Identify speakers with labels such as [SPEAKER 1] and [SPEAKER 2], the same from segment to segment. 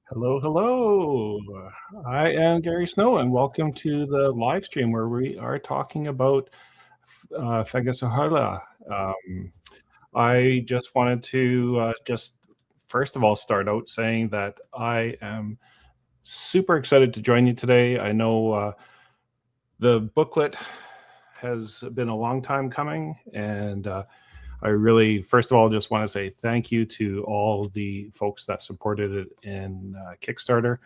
[SPEAKER 1] Hello, hello. I am Gary Snow, and welcome to the live stream where we are talking about FÄNGELSEHÅLA. I just wanted to just first of all start out saying that I am super excited to join you today. I know the booklet has been a long time coming, and I really, first of all, just want to say thank you to all the folks that supported it in Kickstarter.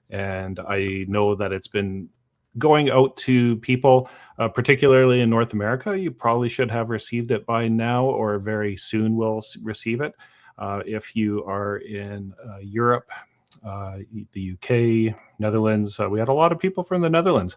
[SPEAKER 1] And I know that it's been going out to people, particularly in North America. You probably should have received it by now, or very soon will receive it. If you are in Europe, the UK, Netherlands, we had a lot of people from the Netherlands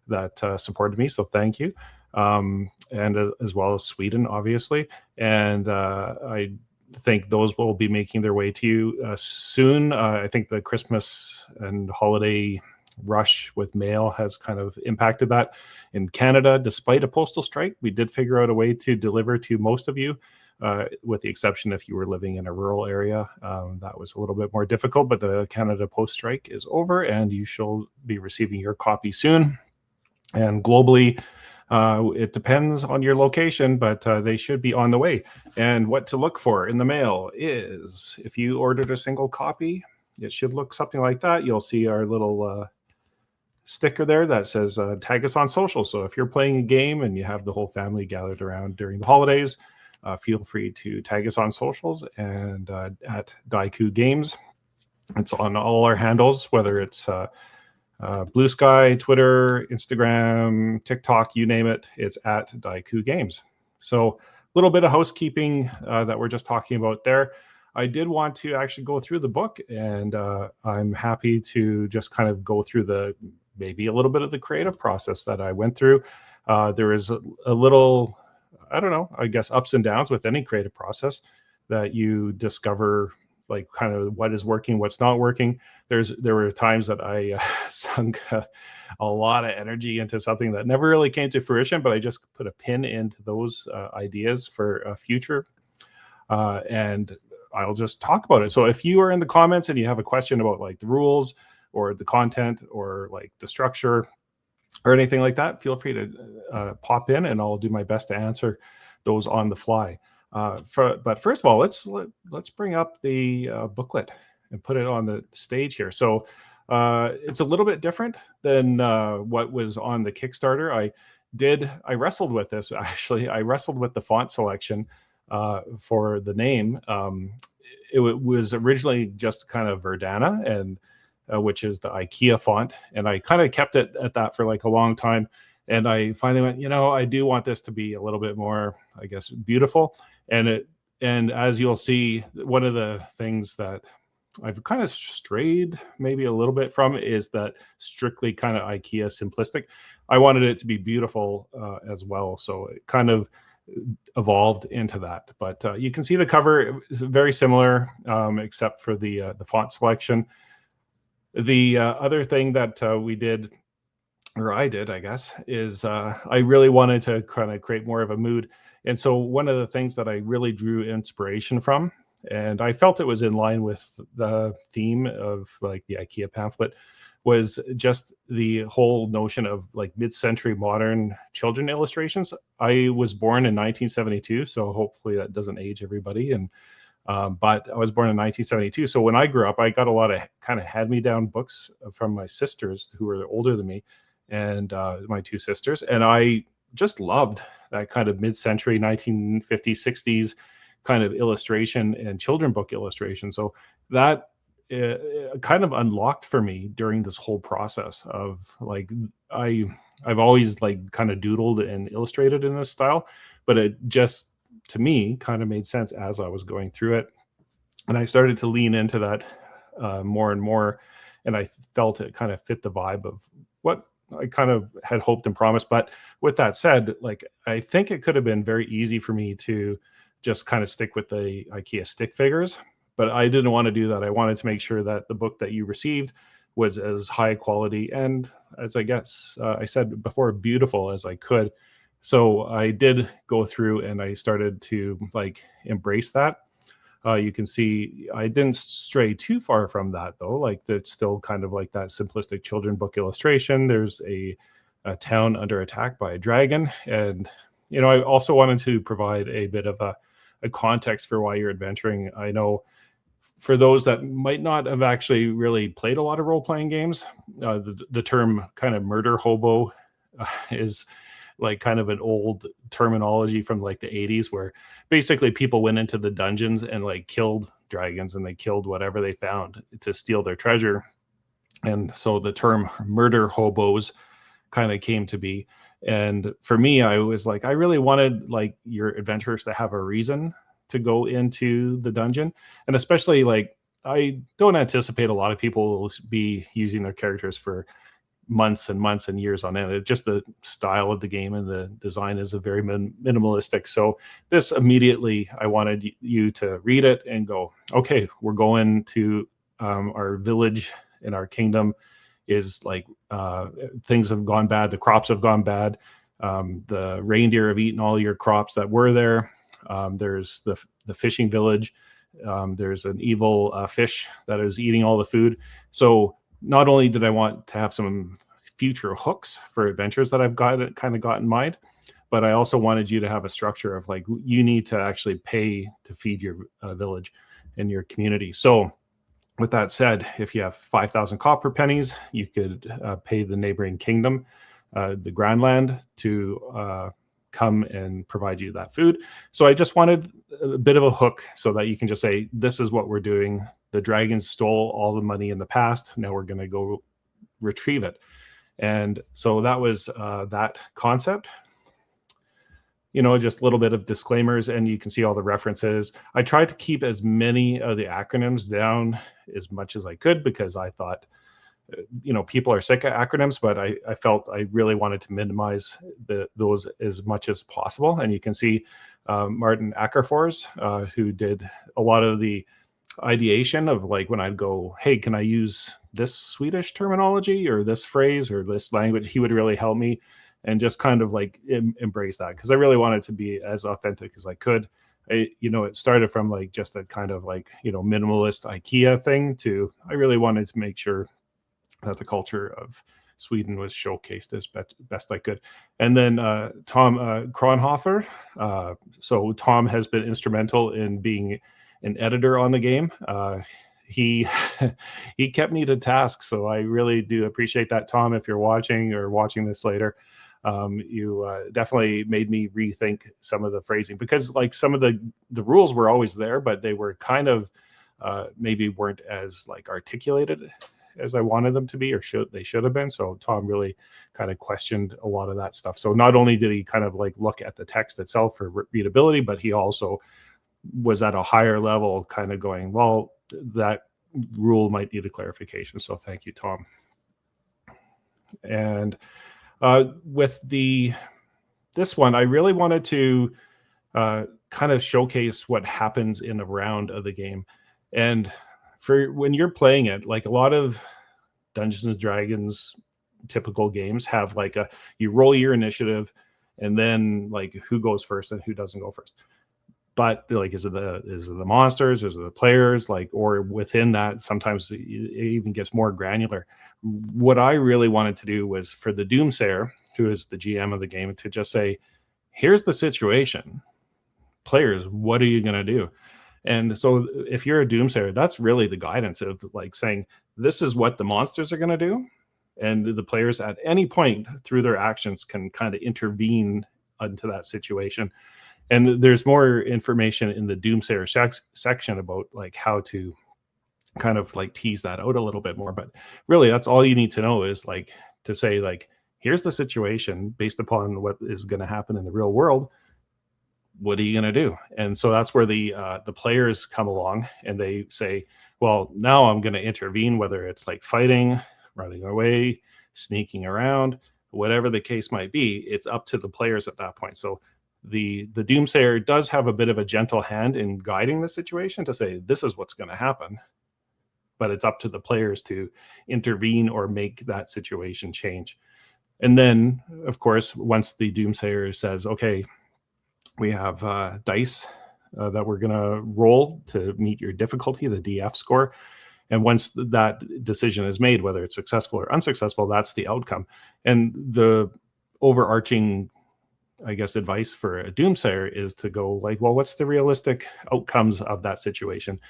[SPEAKER 1] that supported me, so thank you. And as well as Sweden, obviously. And I think those will be making their way to you soon. I think the Christmas and holiday rush with mail has kind of impacted that. In Canada, despite a postal strike, we did figure out a way to deliver to most of you, with the exception if you were living in a rural area. That was a little bit more difficult, but the Canada post strike is over and you shall be receiving your copy soon. And globally, it depends on your location, but they should be on the way. And what to look for in the mail is, if you ordered a single copy, it should look something like that. You'll see our little sticker there that says tag us on social. So if you're playing a game and you have the whole family gathered around during the holidays, feel free to tag us on socials and at Daiku Games. It's on all our handles, whether it's Blue Sky, Twitter, Instagram, TikTok, you name it, it's at Daiku Games. So a little bit of housekeeping that we're just talking about there. I did want to actually go through the book, and I'm happy to just kind of go through maybe a little bit of the creative process that I went through. There is a little, I don't know, I guess ups and downs with any creative process that you discover, like kind of what is working, what's not working. There were times that I sunk a lot of energy into something that never really came to fruition, but I just put a pin into those ideas for a future, and I'll just talk about it. So if you are in the comments and you have a question about like the rules or the content or like the structure or anything like that, feel free to pop in and I'll do my best to answer those on the fly. But first of all, let's bring up the booklet and put it on the stage here. So it's a little bit different than what was on the Kickstarter. I wrestled with this, actually. I wrestled with the font selection for the name. It was originally just kind of Verdana, and which is the IKEA font, and I kind of kept it at that for like a long time. And I finally went, I do want this to be a little bit more, I guess, beautiful. And as you'll see, one of the things that I've kind of strayed maybe a little bit from is that strictly kind of IKEA simplistic. I wanted it to be beautiful as well, so it kind of evolved into that. But you can see the cover is very similar, except for the font selection. The other thing that we did, or I did, I guess, is I really wanted to kind of create more of a mood. And so one of the things that I really drew inspiration from, and I felt it was in line with the theme of like the IKEA pamphlet, was just the whole notion of like mid-century modern children illustrations. I was born in 1972, so hopefully that doesn't age everybody. And but I was born in 1972. So when I grew up, I got a lot of kind of hand-me-down books from my sisters who were older than me, and my two sisters. And I just loved that kind of mid-century 1950s, 60s kind of illustration and children book illustration. So that kind of unlocked for me during this whole process of like, I've always like kind of doodled and illustrated in this style, but it just, to me, kind of made sense as I was going through it. And I started to lean into that more and more. And I felt it kind of fit the vibe of what I kind of had hoped and promised. But with that said, like, I think it could have been very easy for me to just kind of stick with the IKEA stick figures, but I didn't want to do that. I wanted to make sure that the book that you received was as high quality and, as I guess I said before, beautiful as I could. So I did go through and I started to like embrace that. You can see I didn't stray too far from that though. Like it's still kind of like that simplistic children book illustration. There's a town under attack by a dragon, and I also wanted to provide a bit of a context for why you're adventuring. I know for those that might not have actually really played a lot of role-playing games, the term kind of murder hobo is like kind of an old terminology from like the 80s, where basically people went into the dungeons and like killed dragons and they killed whatever they found to steal their treasure. And so the term murder hobos kind of came to be. And for me, I was like, I really wanted like your adventurers to have a reason to go into the dungeon. And especially like, I don't anticipate a lot of people will be using their characters for months and months and years on end. It's just the style of the game and the design is a very minimalistic. So this immediately, I wanted you to read it and go, okay, we're going to our village in our kingdom is like things have gone bad. The crops have gone bad. The reindeer have eaten all your crops that were there. There's the fishing village. There's an evil fish that is eating all the food. So not only did I want to have some future hooks for adventures that I've got in mind, but I also wanted you to have a structure of like, you need to actually pay to feed your village and your community. So with that said, if you have 5,000 copper pennies, you could pay the neighboring kingdom, the Grandland, to come and provide you that food. So I just wanted a bit of a hook so that you can just say, this is what we're doing. The dragons stole all the money in the past. Now we're going to go retrieve it. And so that was that concept. Just a little bit of disclaimers, and you can see all the references. I tried to keep as many of the acronyms down as much as I could because I thought, people are sick of acronyms, but I felt I really wanted to minimize those as much as possible. And you can see Martin Ackerfors, who did a lot of the ideation of like when I'd go, hey, can I use this Swedish terminology or this phrase or this language? He would really help me and just kind of like embrace that, because I really wanted to be as authentic as I could. It started from like just a kind of like, minimalist IKEA thing to I really wanted to make sure that the culture of Sweden was showcased as best I could. And then Tom Kronhofer. So Tom has been instrumental in being an editor on the game. He he kept me to task, so I really do appreciate that, Tom. If you're watching this later, you definitely made me rethink some of the phrasing, because like some of the rules were always there, but they were kind of maybe weren't as like articulated as I wanted them to be, or should have been. So Tom really kind of questioned a lot of that stuff. So not only did he kind of like look at the text itself for readability, but he also was at a higher level kind of going, well, that rule might need a clarification. So thank you, Tom. And with this one, I really wanted to kind of showcase what happens in a round of the game. And for when you're playing it, like a lot of Dungeons and Dragons typical games have like you roll your initiative and then like who goes first and who doesn't go first. But like, is it the monsters, is it the players, like, or within that, sometimes it even gets more granular. What I really wanted to do was for the doomsayer, who is the GM of the game, to just say, here's the situation. Players, what are you going to do? And so if you're a doomsayer, that's really the guidance of like saying, this is what the monsters are going to do. And the players at any point through their actions can kind of intervene into that situation. And there's more information in the doomsayer section about like how to kind of like tease that out a little bit more. But really, that's all you need to know, is like to say like, here's the situation based upon what is going to happen in the real world. What are you going to do? And so that's where the players come along and they say, well, now I'm going to intervene, whether it's like fighting, running away, sneaking around, whatever the case might be. It's up to the players at that point. So the doomsayer does have a bit of a gentle hand in guiding the situation to say, this is what's going to happen, but it's up to the players to intervene or make that situation change. And then, of course, once the doomsayer says, okay, we have dice that we're going to roll to meet your difficulty, the DF score. And once that decision is made, whether it's successful or unsuccessful, that's the outcome. And the overarching, I guess, advice for a doomsayer is to go like, well, what's the realistic outcomes of that situation?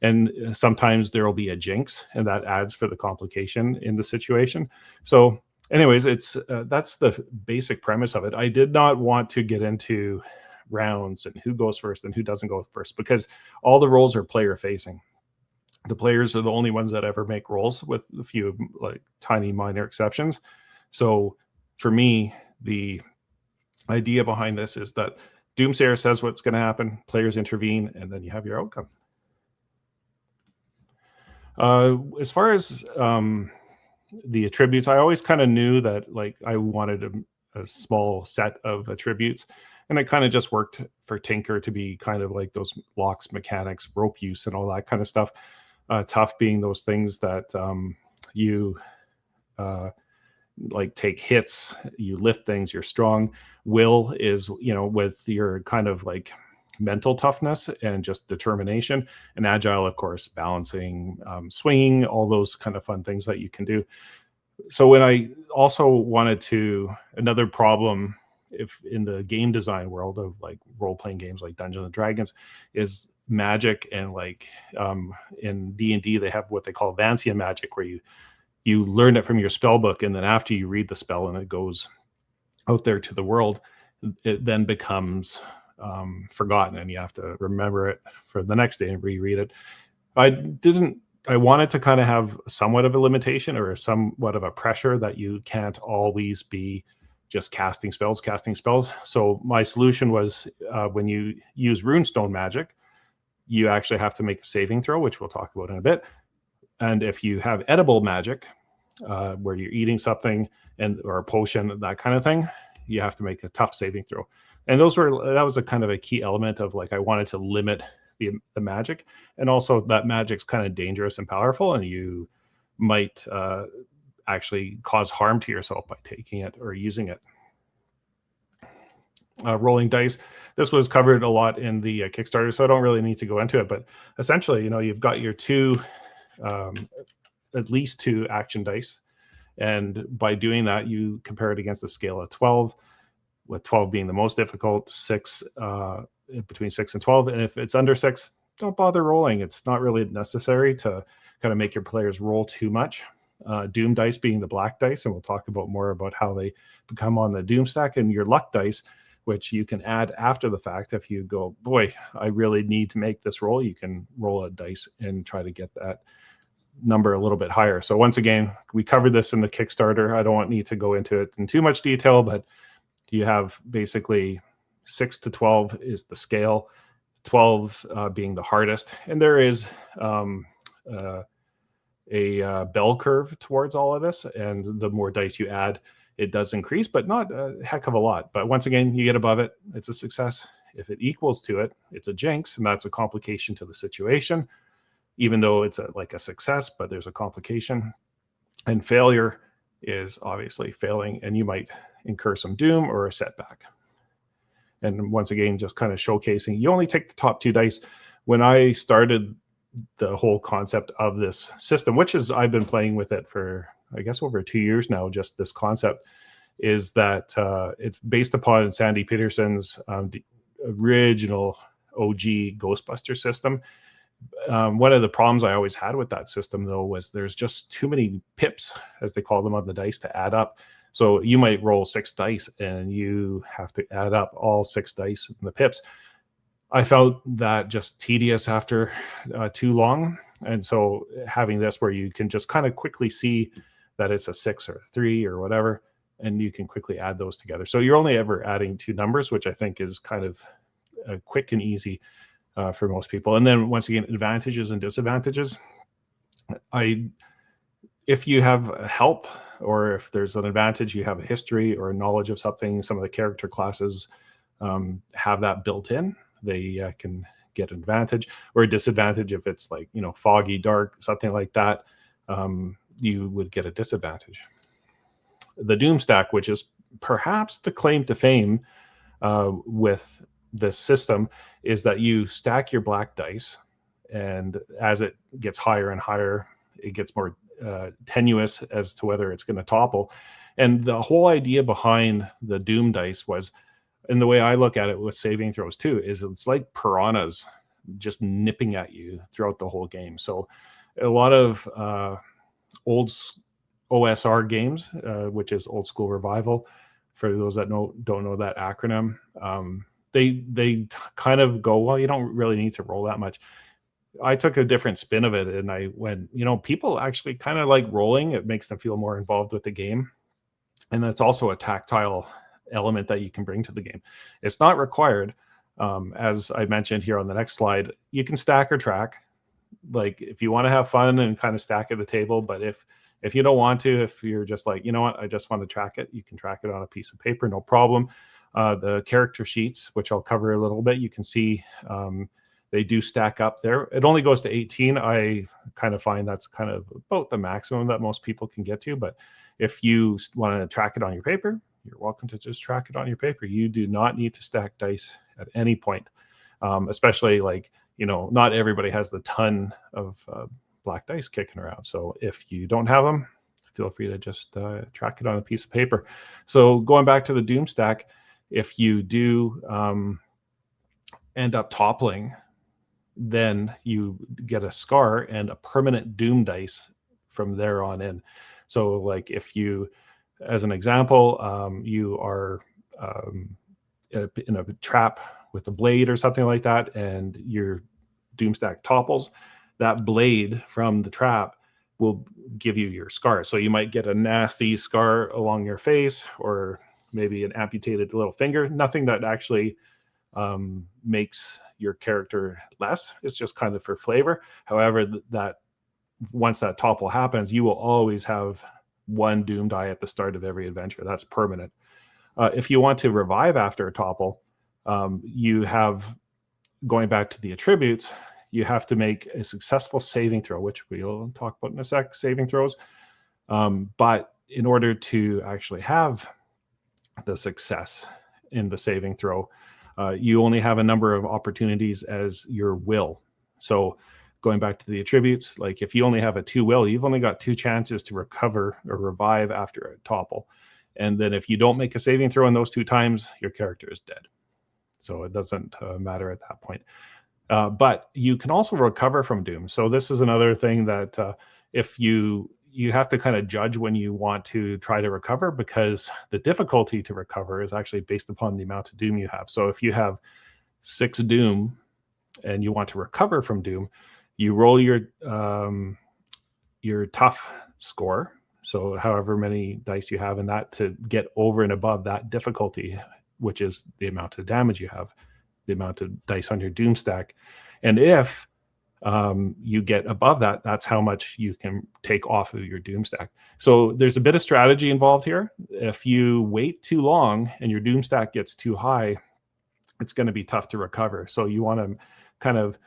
[SPEAKER 1] And sometimes there will be a jinx, and that adds for the complication in the situation. So anyways, it's that's the basic premise of it. I did not want to get into rounds and who goes first and who doesn't go first, because all the roles are player facing. The players are the only ones that ever make rolls, with a few like tiny minor exceptions. So for me, the idea behind this is that doomsayer says what's going to happen, players intervene, and then you have your outcome. As far as the attributes, I always kind of knew that like I wanted a small set of attributes, and it kind of just worked for Tinker to be kind of like those locks, mechanics, rope use, and all that kind of stuff. Tough being those things that you like take hits, you lift things, you're strong. Will is, you know, with your kind of like mental toughness and just determination. And agile, of course, balancing, swinging, all those kind of fun things that you can do. So when I also wanted to, another problem if in the game design world of like role-playing games like Dungeons and Dragons is magic, and like in D&D they have what they call Vancian magic, where you learn it from your spell book, and then after you read the spell and it goes out there to the world, it then becomes forgotten, and you have to remember it for the next day and reread it. I wanted to kind of have somewhat of a limitation or somewhat of a pressure that you can't always be just casting spells. So my solution was when you use runestone magic, you actually have to make a saving throw, which we'll talk about in a bit. And if you have edible magic, where you're eating something or a potion, that kind of thing, you have to make a tough saving throw. And that was a kind of a key element of like, I wanted to limit the magic, and also that magic's kind of dangerous and powerful, and you might actually cause harm to yourself by taking it or using it. Rolling dice. This was covered a lot in the Kickstarter, so I don't really need to go into it. But essentially, you know, you've got your at least two action dice, and by doing that, you compare it against a scale of 12, with 12 being the most difficult, between 6 and 12. And if it's under 6, don't bother rolling. It's not really necessary to kind of make your players roll too much. Doom dice being the black dice, and we'll talk about more about how they become on the Doom stack, and your luck dice, which you can add after the fact. If you go, boy, I really need to make this roll, you can roll a dice and try to get that number a little bit higher. So once again, we covered this in the Kickstarter. I don't need to go into it in too much detail, but you have basically 6 to 12 is the scale, 12 being the hardest. And there is a bell curve towards all of this. And the more dice you add, it does increase, but not a heck of a lot. But once again, you get above it, it's a success. If it equals to it, it's a jinx, and that's a complication to the situation, even though it's like a success, but there's a complication. And failure is obviously failing, and you might incur some doom or a setback. And once again, just kind of showcasing, you only take the top 2 dice. When I started the whole concept of this system, which is I've been playing with it for, I guess, over 2 years now, just this concept, is that it's based upon Sandy Peterson's original OG Ghostbuster system. One of the problems I always had with that system, though, was there's just too many pips, as they call them, on the dice to add up. So you might roll 6 dice and you have to add up all 6 dice and the pips. I felt that just tedious after too long. And so having this where you can just kind of quickly see that it's a 6 or a 3 or whatever, and you can quickly add those together. So you're only ever adding 2 numbers, which I think is kind of quick and easy for most people. And then once again, advantages and disadvantages. If you have help, or if there's an advantage, you have a history or a knowledge of something, some of the character classes have that built in. They can get an advantage, or a disadvantage if it's like, you know, foggy, dark, something like that, you would get a disadvantage. The Doom stack, which is perhaps the claim to fame with this system is that you stack your black dice, and as it gets higher and higher, it gets more tenuous as to whether it's going to topple. And the whole idea behind the Doom dice was, and the way I look at it with saving throws too, is it's like piranhas just nipping at you throughout the whole game. So a lot of old OSR games, which is old school revival, for those that don't know that acronym, they kind of go, well, you don't really need to roll that much. I took a different spin of it, and I went, people actually kind of like rolling. It makes them feel more involved with the game. And that's also a tactile element that you can bring to the game. It's not required. As I mentioned here on the next slide, you can stack or track. Like if you want to have fun and kind of stack at the table, but if you don't want to, if you're just like, you know what, I just want to track it, you can track it on a piece of paper, no problem. The character sheets, which I'll cover a little bit, you can see they do stack up there. It only goes to 18. I kind of find that's kind of about the maximum that most people can get to. But if you want to track it on your paper, you're welcome to just track it on your paper. You do not need to stack dice at any point, especially like, not everybody has the ton of black dice kicking around. So if you don't have them, feel free to just track it on a piece of paper. So going back to the Doom stack, if you do end up toppling, then you get a scar and a permanent Doom dice from there on in. So like if you, as an example, you are in a trap with a blade or something like that, and your Doom stack topples, that blade from the trap will give you your scar. So you might get a nasty scar along your face, or maybe an amputated little finger. Nothing that actually makes your character less. It's just kind of for flavor. However, that once that topple happens, you will always have one Doom die at the start of every adventure. That's permanent. If you want to revive after a topple, you have, going back to the attributes, you have to make a successful saving throw, which we'll talk about in a sec, saving throws. But in order to actually have the success in the saving throw, you only have a number of opportunities as your will. So going back to the attributes, like if you only have a 2 will, you've only got 2 chances to recover or revive after a topple. And then if you don't make a saving throw in those 2 times, your character is dead. So it doesn't matter at that point. But you can also recover from Doom. So this is another thing that if you have to kind of judge when you want to try to recover, because the difficulty to recover is actually based upon the amount of Doom you have. So if you have 6 Doom and you want to recover from Doom, you roll your tough score. So however many dice you have in that to get over and above that difficulty, which is the amount of damage you have, the amount of dice on your Doom stack. And if you get above that, that's how much you can take off of your Doom stack. So there's a bit of strategy involved here. If you wait too long and your Doom stack gets too high, it's going to be tough to recover. So you want to kind of,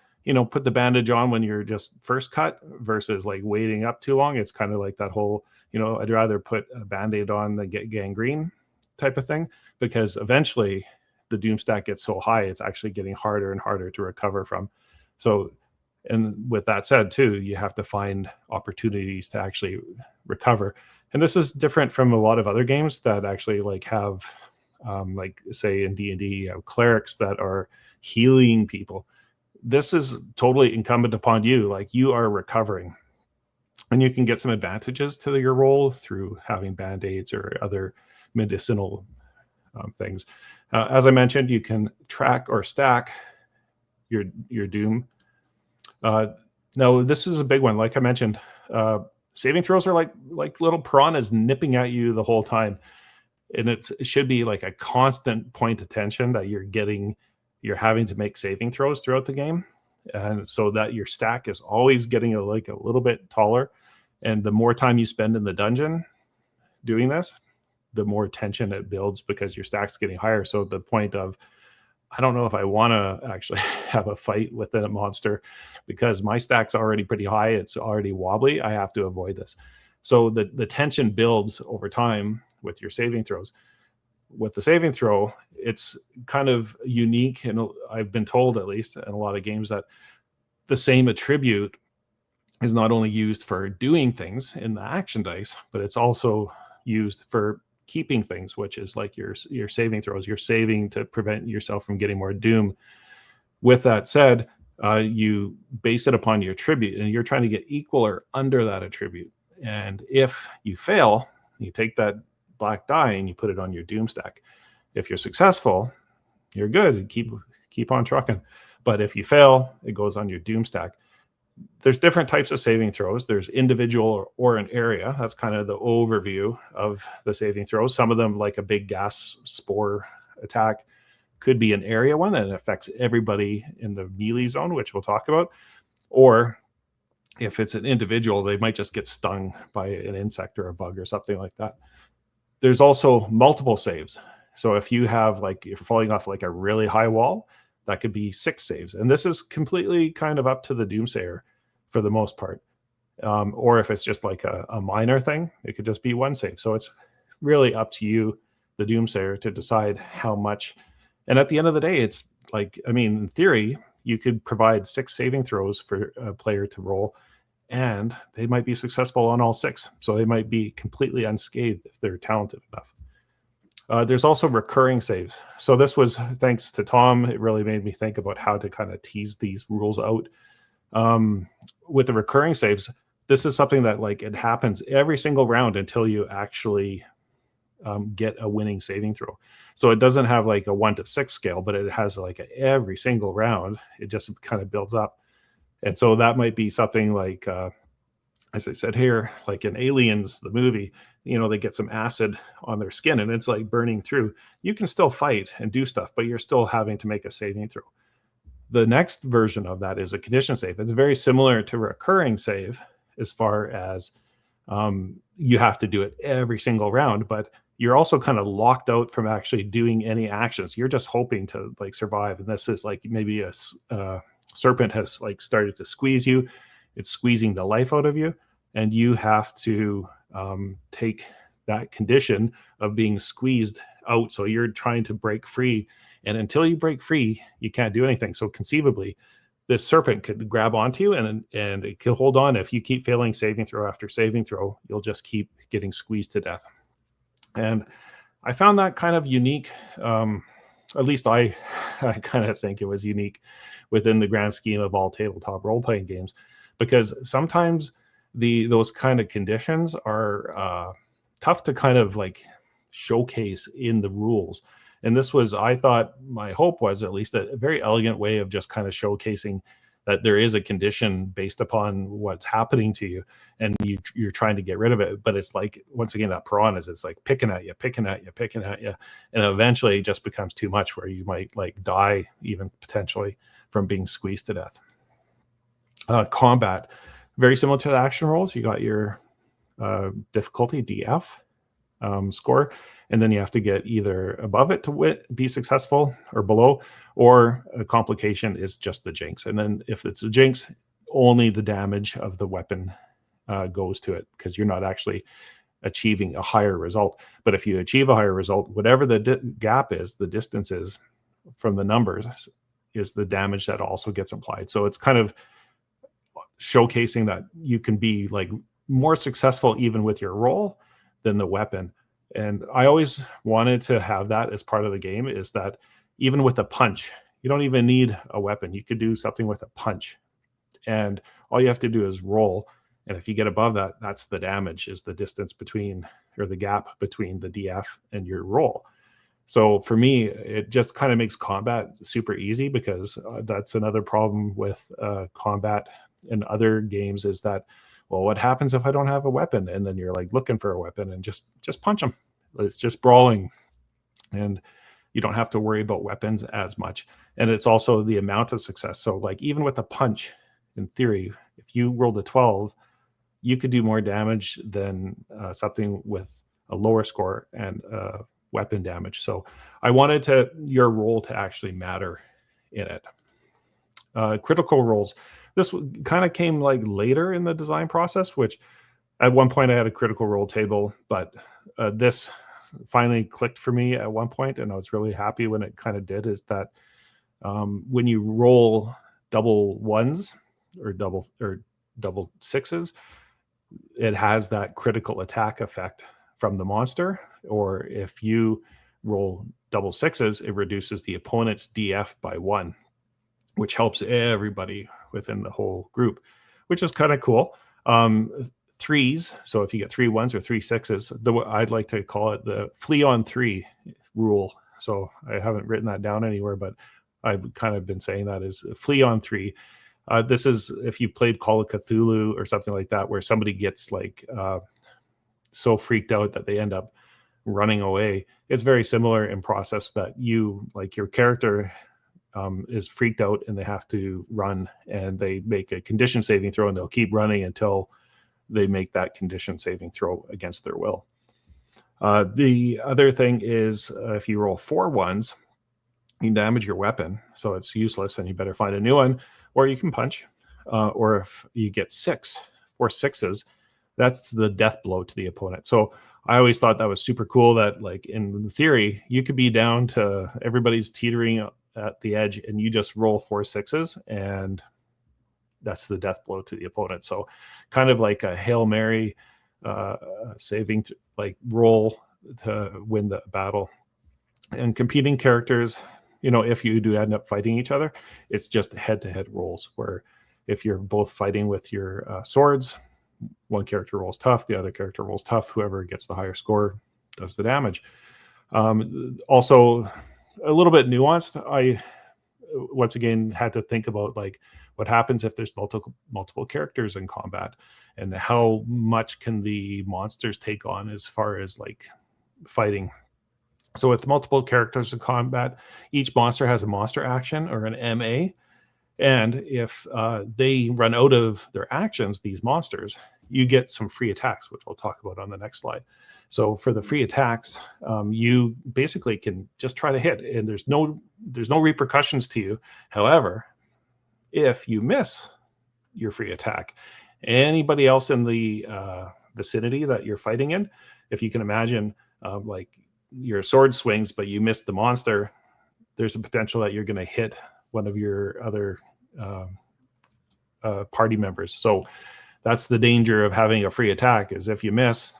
[SPEAKER 1] put the bandage on when you're just first cut versus like waiting up too long. It's kind of like that whole, I'd rather put a Band-Aid on than get gangrene type of thing, because eventually the Doom stack gets so high, it's actually getting harder and harder to recover from. So, and with that said too, you have to find opportunities to actually recover. And this is different from a lot of other games that actually like have, like say in D&D, you have clerics that are healing people. This is totally incumbent upon you. Like you are recovering, and you can get some advantages to your role through having Band-Aids or other medicinal things. As I mentioned, you can track or stack your Doom. Now, this is a big one. Like I mentioned, saving throws are like little piranhas nipping at you the whole time. And it should be like a constant point of attention that you're having to make saving throws throughout the game. And so that your stack is always getting a little bit taller. And the more time you spend in the dungeon doing this, the more tension it builds because your stack's getting higher. So the point of, I don't know if I want to actually have a fight with a monster because my stack's already pretty high. It's already wobbly. I have to avoid this. So the tension builds over time with your saving throws. with the saving throw, it's kind of unique, and I've been told, at least in a lot of games, that the same attribute is not only used for doing things in the action dice, but it's also used for keeping things, which is like your saving throws. You're saving to prevent yourself from getting more doom. With that said, you base it upon your attribute, and you're trying to get equal or under that attribute. And if you fail, you take that black die and you put it on your doom stack. If you're successful, you're good. Keep on trucking. But if you fail, it goes on your doom stack. There's different types of saving throws. There's individual or an area. That's kind of the overview of the saving throws. Some of them, like a big gas spore attack, could be an area one, and it affects everybody in the melee zone, which we'll talk about. Or if it's an individual, they might just get stung by an insect or a bug or something like that. There's also multiple saves. So if you have, like, if you're falling off like a really high wall, that could be 6 saves. And this is completely kind of up to the doomsayer for the most part. Or if it's just like a minor thing, it could just be 1 save. So it's really up to you, the doomsayer, to decide how much. And at the end of the day, it's like, I mean, in theory, you could provide 6 saving throws for a player to roll, and they might be successful on all 6. So they might be completely unscathed if they're talented enough. There's also recurring saves. So this was thanks to Tom. It really made me think about how to kind of tease these rules out. With the recurring saves, this is something that, like, it happens every single round until you actually get a winning saving throw. So it doesn't have like a 1 to 6 scale, but it has like every single round. It just kind of builds up. And so that might be something like, as I said here, like in Aliens, the movie, they get some acid on their skin and it's like burning through. You can still fight and do stuff, but you're still having to make a saving throw. The next version of that is a condition save. It's very similar to recurring save as far as you have to do it every single round, but you're also kind of locked out from actually doing any actions. You're just hoping to, like, survive. And this is like maybe a serpent has, like, started to squeeze you. It's squeezing the life out of you, and you have to take that condition of being squeezed out. So you're trying to break free, and until you break free, you can't do anything. So conceivably, this serpent could grab onto you and it could hold on. If you keep failing saving throw after saving throw, you'll just keep getting squeezed to death. And I found that kind of unique. At least I kind of think it was unique within the grand scheme of all tabletop role-playing games, because sometimes those kind of conditions are tough to kind of like showcase in the rules. And this was, I thought, my hope was at least a very elegant way of just kind of showcasing that there is a condition based upon what's happening to you, and you're trying to get rid of it. But it's like, once again, that piranhas, it's like picking at you, and eventually it just becomes too much where you might, like, die even potentially from being squeezed to death. Combat, very similar to the action rolls. You got your difficulty, DF score, and then you have to get either above it to be successful or below, or a complication is just the jinx. And then if it's a jinx, only the damage of the weapon goes to it, because you're not actually achieving a higher result. But if you achieve a higher result, whatever the gap is, the distance is from the numbers, is the damage that also gets applied. So it's kind of showcasing that you can be, like, more successful even with your roll than the weapon. And I always wanted to have that as part of the game, is that even with a punch, you don't even need a weapon. You could do something with a punch, and all you have to do is roll. And if you get above that, that's the damage, is the distance between, or the gap between the DF and your roll. So for me, it just kind of makes combat super easy, because that's another problem with combat in other games, is that, well, what happens if I don't have a weapon? And then you're like looking for a weapon, and just punch them. It's just brawling, and you don't have to worry about weapons as much. And it's also the amount of success. So, like, even with a punch, in theory, if you rolled a 12, you could do more damage than something with a lower score and weapon damage. So I wanted your roll to actually matter in it. Critical rolls. This kind of came like later in the design process, which at one point I had a critical roll table, but this finally clicked for me at one point, and I was really happy when it kind of did, is that when you roll double ones or double sixes, it has that critical attack effect from the monster. Or if you roll double sixes, it reduces the opponent's DF by 1, which helps everybody within the whole group, which is kind of cool. Threes, so if you get 3 1s or 3 6s, I'd like to call it the flee on 3 rule. So I haven't written that down anywhere, but I've kind of been saying that is flee on 3. This is if you've played Call of Cthulhu or something like that, where somebody gets like so freaked out that they end up running away. It's very similar in process, that you, like, your character is freaked out and they have to run, and they make a condition saving throw, and they'll keep running until they make that condition saving throw against their will. The other thing is if you roll 4 1s, you damage your weapon, so it's useless and you better find a new one, or you can punch. Or if you get 4 6s, that's the death blow to the opponent. So I always thought that was super cool, that like in theory, you could be down to everybody's teetering at the edge and you just roll 4 6s, and that's the death blow to the opponent. So kind of like a Hail Mary saving like roll to win the battle. And competing characters, if you do end up fighting each other, it's just head-to-head rolls, where if you're both fighting with your swords, one character rolls tough, the other character rolls tough. Whoever gets the higher score does the damage. Also, a little bit nuanced. I, once again, had to think about like what happens if there's multiple characters in combat, and how much can the monsters take on as far as like fighting. So with multiple characters in combat, each monster has a monster action or an MA. And if they run out of their actions, these monsters, you get some free attacks, which we'll talk about on the next slide. So for the free attacks, you basically can just try to hit, and there's no repercussions to you. However, if you miss your free attack, anybody else in the vicinity that you're fighting in, if you can imagine, like your sword swings, but you miss the monster, there's a potential that you're going to hit one of your other party members. So that's the danger of having a free attack, is if you miss,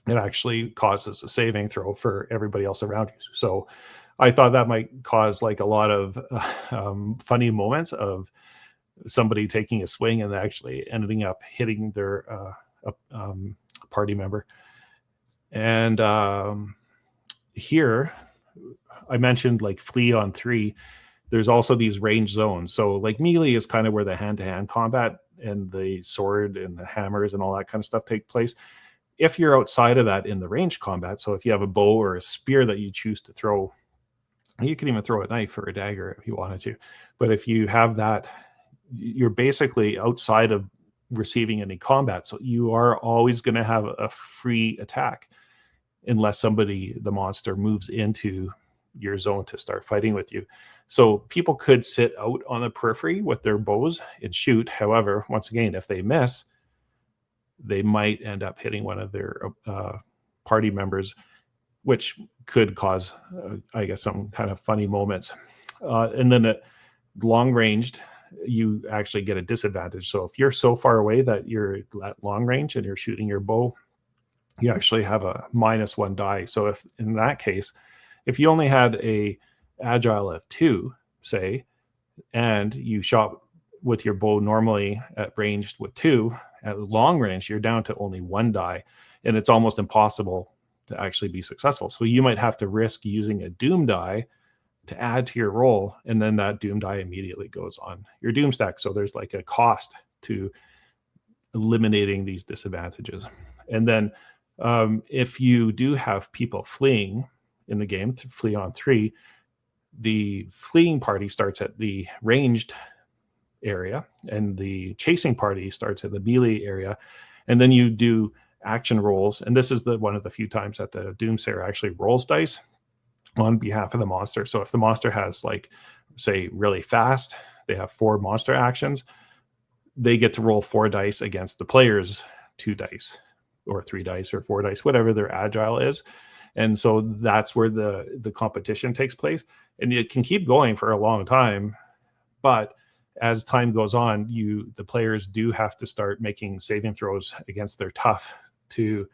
[SPEAKER 1] it actually causes a saving throw for everybody else around you. So I thought that might cause like a lot of funny moments of somebody taking a swing and actually ending up hitting their party member. And here I mentioned like flee on 3. There's also these range zones. So like melee is kind of where the hand-to-hand combat and the sword and the hammers and all that kind of stuff take place. If you're outside of that in the range combat, so if you have a bow or a spear that you choose to throw, you can even throw a knife or a dagger if you wanted to. But if you have that, you're basically outside of receiving any combat. So you are always going to have a free attack unless the monster moves into your zone to start fighting with you. So people could sit out on the periphery with their bows and shoot. However, once again, if they miss, they might end up hitting one of their party members, which could cause, I guess, some kind of funny moments. And then at long ranged, you actually get a disadvantage. So if you're so far away that you're at long range and you're shooting your bow, you actually have a -1 die. So if in that case, if you only had a agile of 2, say, and you shot with your bow normally at ranged with 2, at long range, you're down to only 1 die, and it's almost impossible to actually be successful. So you might have to risk using a doom die to add to your roll, and then that doom die immediately goes on your doom stack. So there's like a cost to eliminating these disadvantages. And then if you do have people fleeing in the game, to flee on 3, the fleeing party starts at the ranged area and the chasing party starts at the melee area. And then you do action rolls. And this is one of the few times that the doomsayer actually rolls dice on behalf of the monster. So if the monster has, like, say, really fast, they have 4 monster actions, they get to roll 4 dice against the player's 2 dice or 3 dice or 4 dice, whatever their agile is. And so that's where the competition takes place. And it can keep going for a long time. But as time goes on, the players do have to start making saving throws against their tough to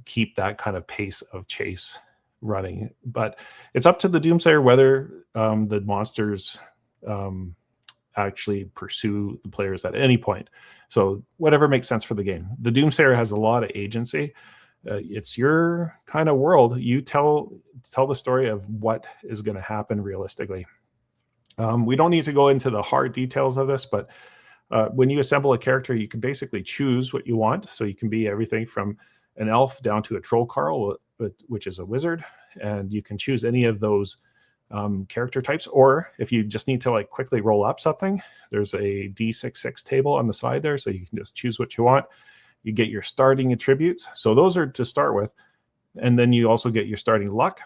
[SPEAKER 1] keep that kind of pace of chase running. But it's up to the doomsayer whether the monsters actually pursue the players at any point. So whatever makes sense for the game. The doomsayer has a lot of agency. It's your kind of world. You tell the story of what is going to happen realistically. We don't need to go into the hard details of this, but when you assemble a character, you can basically choose what you want. So you can be everything from an elf down to a troll carl, which is a wizard, and you can choose any of those character types. Or if you just need to like quickly roll up something, there's a D66 table on the side there, so you can just choose what you want. You get your starting attributes, so those are to start with, and then you also get your starting luck,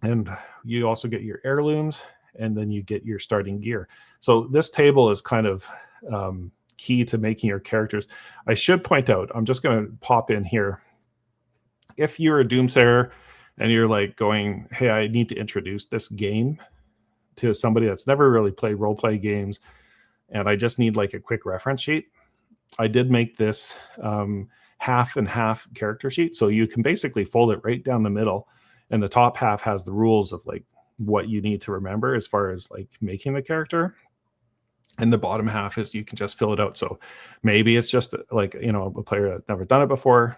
[SPEAKER 1] and you also get your heirlooms, and then you get your starting gear. So this table is kind of key to making your characters. I should point out, I'm just going to pop in here. If you're a doomsayer and you're like going, hey, I need to introduce this game to somebody that's never really played role-play games, and I just need like a quick reference sheet, I did make this half and half character sheet. So you can basically fold it right down the middle, and the top half has the rules of like what you need to remember as far as like making the character, and the bottom half is you can just fill it out. So maybe it's just like, you know, a player that's never done it before.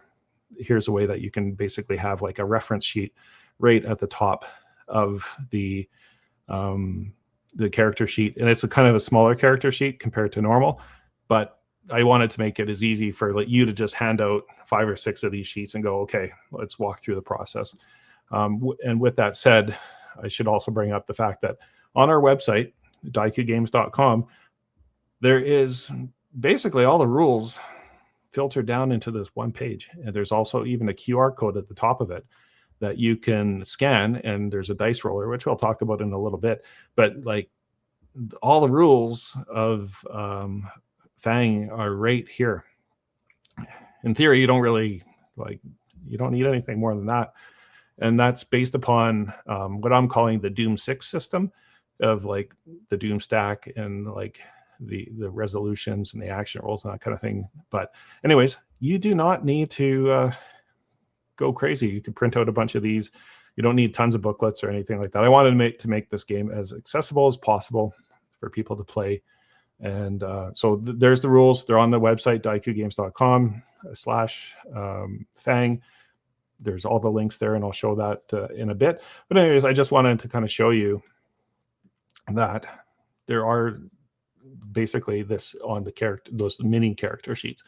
[SPEAKER 1] Here's a way that you can basically have like a reference sheet right at the top of the character sheet, and it's a kind of a smaller character sheet compared to normal, but I wanted to make it as easy for like you to just hand out 5 or 6 of these sheets and go, okay, let's walk through the process. And with that said, I should also bring up the fact that on our website, daikugames.com, there is basically all the rules filtered down into this one page. And there's also even a QR code at the top of it that you can scan, and there's a dice roller, which we'll talk about in a little bit. But like all the rules of Fang are right here. In theory, you don't really you don't need anything more than that. And that's based upon what I'm calling the Doom 6 system of like the Doom stack and like the resolutions and the action rolls and that kind of thing. But anyways, you do not need to go crazy. You can print out a bunch of these. You don't need tons of booklets or anything like that. I wanted to make this game as accessible as possible for people to play. And so there's the rules. They're on the website, daikugames.com/Fang. There's all the links there, and I'll show that in a bit. But anyways, I just wanted to kind of show you that there are basically this on the character, those mini character sheets.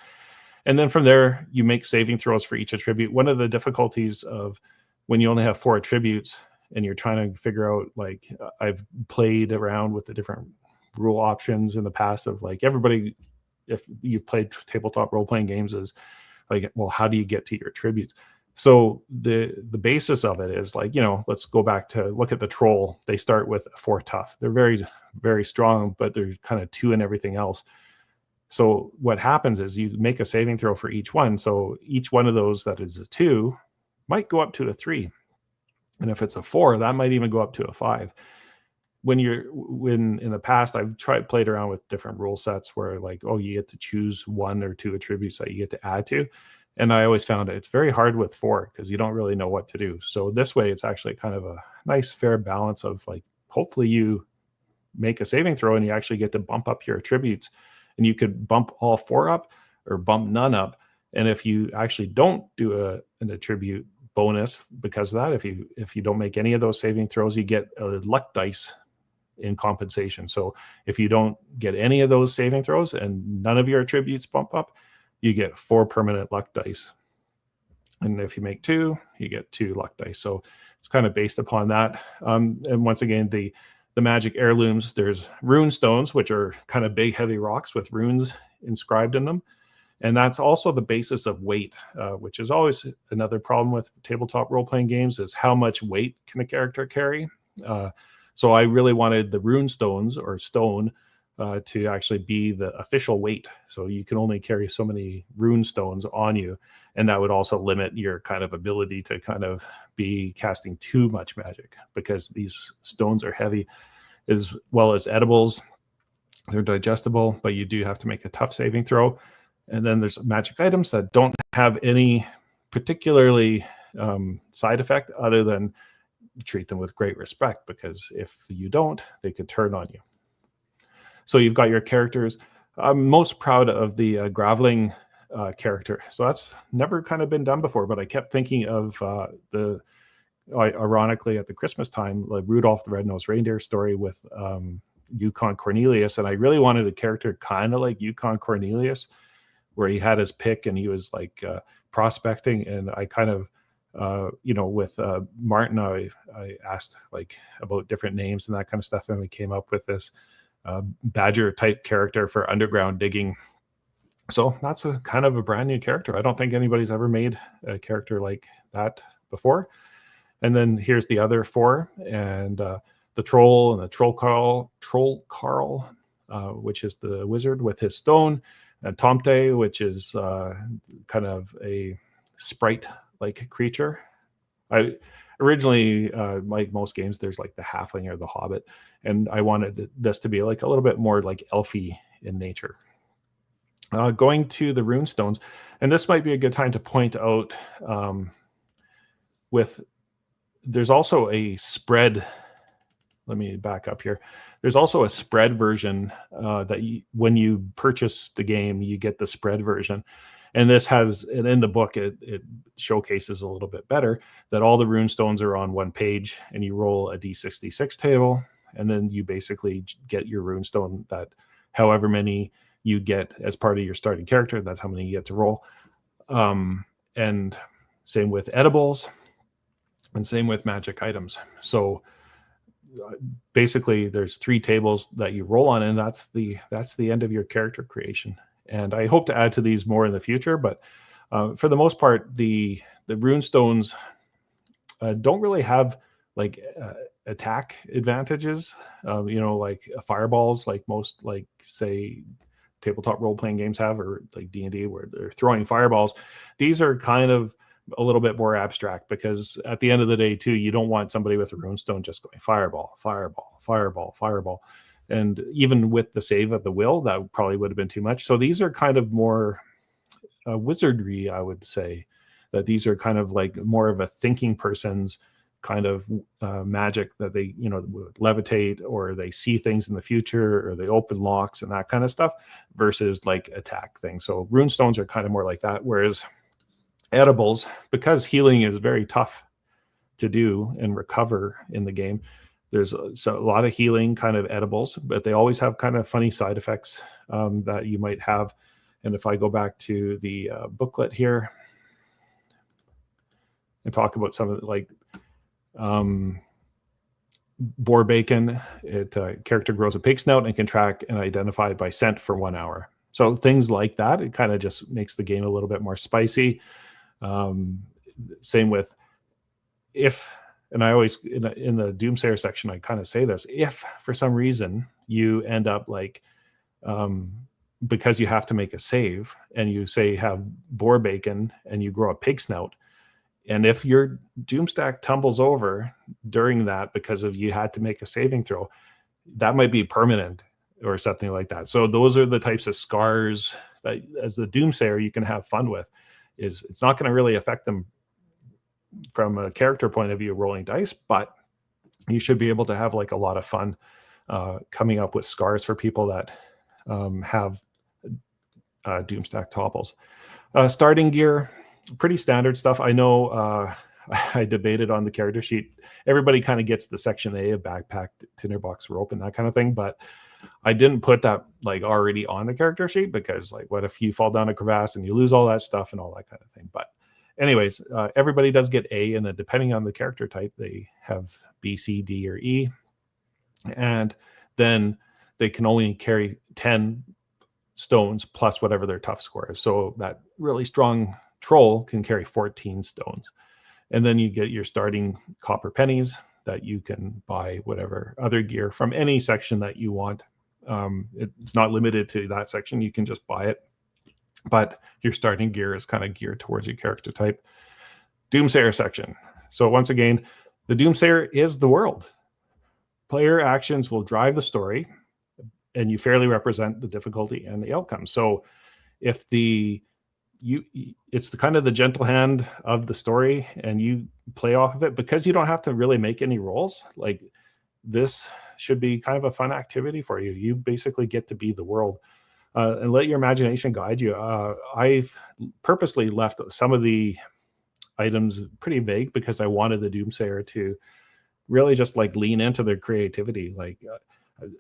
[SPEAKER 1] And then from there, you make saving throws for each attribute. One of the difficulties of when you only have 4 attributes and you're trying to figure out, like, I've played around with the different rule options in the past of like everybody, if you've played tabletop role-playing games, is like, well, how do you get to your attributes? So the basis of it is like, you know, let's go back to look at the troll. They start with a 4 tough. They're very, very strong, but they're kind of 2 in everything else. So what happens is you make a saving throw for each one. So each one of those that is a 2 might go up to a 3. And if it's a 4, that might even go up to a 5. When in the past, I've played around with different rule sets where like, oh, you get to choose 1 or 2 attributes that you get to add to. And I always found it's very hard with 4 because you don't really know what to do. So this way, it's actually kind of a nice, fair balance of like, hopefully you make a saving throw and you actually get to bump up your attributes. And you could bump all 4 up or bump none up. And if you actually don't do an attribute bonus because of that, if you don't make any of those saving throws, you get a luck dice in compensation. So if you don't get any of those saving throws and none of your attributes bump up, you get 4 permanent luck dice. And if you make 2, you get 2 luck dice. So it's kind of based upon that. And once again, the magic heirlooms, there's rune stones, which are kind of big, heavy rocks with runes inscribed in them. And that's also the basis of weight, which is always another problem with tabletop role-playing games, is how much weight can a character carry. So I really wanted the rune stones or stone to actually be the official weight. So you can only carry so many rune stones on you, and that would also limit your kind of ability to kind of be casting too much magic, because these stones are heavy, as well as edibles. They're digestible, but you do have to make a tough saving throw. And then there's magic items that don't have any particularly side effect other than treat them with great respect, because if you don't, they could turn on you. So you've got your characters. I'm most proud of the graveling character. So that's never kind of been done before, but I kept thinking of ironically, at the Christmas time, like Rudolph the Red-Nosed Reindeer story with Yukon Cornelius. And I really wanted a character kind of like Yukon Cornelius, where he had his pick and he was like prospecting. And I kind of, with Martin, I asked like about different names and that kind of stuff. And we came up with this badger type character for underground digging. So that's a kind of a brand new character. I don't think anybody's ever made a character like that before. And then here's the other four, and the troll and the troll Carl, which is the wizard with his stone, and Tomte, which is kind of a sprite-like creature. I originally, like most games, there's like the halfling or the hobbit, and I wanted this to be like a little bit more like elfy in nature. Going to the rune stones, and this might be a good time to point out there's also a spread. Let me back up here. There's also a spread version that when you purchase the game, you get the spread version. And this has, and in the book, it showcases a little bit better that all the rune stones are on one page, and you roll a D66 table, and then you basically get your rune stone, that however many you get as part of your starting character, that's how many you get to roll. And same with edibles, and same with magic items. So basically there's 3 tables that you roll on, and that's the end of your character creation. And I hope to add to these more in the future, but for the most part, the rune stones don't really have like attack advantages, like fireballs, like most, like say tabletop role-playing games have, or like D&D where they're throwing fireballs. These are kind of a little bit more abstract, because at the end of the day too, you don't want somebody with a runestone just going fireball, fireball, fireball, fireball. And even with the save of the will, that probably would have been too much. So these are kind of more wizardry, I would say, that these are kind of like more of a thinking person's kind of magic, that they, levitate, or they see things in the future, or they open locks and that kind of stuff, versus like attack things. So runestones are kind of more like that. Whereas edibles, because healing is very tough to do and recover in the game, there's a lot of healing kind of edibles, but they always have kind of funny side effects that you might have. And if I go back to the booklet here and talk about some of the, like boar bacon, character grows a pig snout and can track and identify it by scent for 1 hour. So things like that, it kind of just makes the game a little bit more spicy. Same with and I always, in the doomsayer section, I kind of say this: if for some reason you end up like, because you have to make a save, and you say have boar bacon and you grow a pig snout, and if your doomstack tumbles over during that because of you had to make a saving throw, that might be permanent or something like that. So those are the types of scars that, as the doomsayer, you can have fun with. It's not going to really affect them from a character point of view rolling dice, but you should be able to have like a lot of fun coming up with scars for people that have doomstack topples. Starting gear, pretty standard stuff. I know I debated on the character sheet. Everybody kind of gets the section A of backpack, tinderbox, rope, and that kind of thing, but I didn't put that like already on the character sheet, because like, what if you fall down a crevasse and you lose all that stuff and all that kind of thing. But anyways, everybody does get A, and then depending on the character type, they have B, C, D, or E. And then they can only carry 10 stones plus whatever their tough score is. So that really strong troll can carry 14 stones. And then you get your starting copper pennies that you can buy whatever other gear from any section that you want. It's not limited to that section. You can just buy it, but your starting gear is kind of geared towards your character type. Doomsayer section. So once again, the Doomsayer is the world. Player actions will drive the story, and you fairly represent the difficulty and the outcome. So if it's the kind of the gentle hand of the story, and you play off of it, because you don't have to really make any rolls. Like, this should be kind of a fun activity for you. You basically get to be the world, and let your imagination guide you. I've purposely left some of the items pretty vague because I wanted the Doomsayer to really just like lean into their creativity. Like,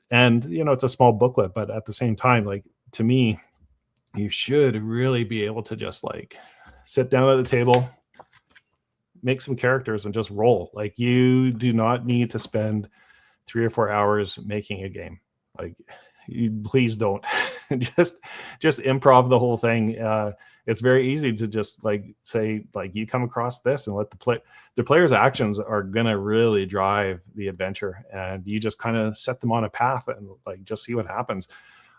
[SPEAKER 1] and it's a small booklet, but at the same time, like, to me, you should really be able to just like sit down at the table, make some characters, and just roll. Like, you do not need to spend 3 or 4 hours making a game. Like, please don't. just improv the whole thing. It's very easy to just like say, like, you come across this, and let the player's actions are gonna really drive the adventure, and you just kind of set them on a path and like just see what happens.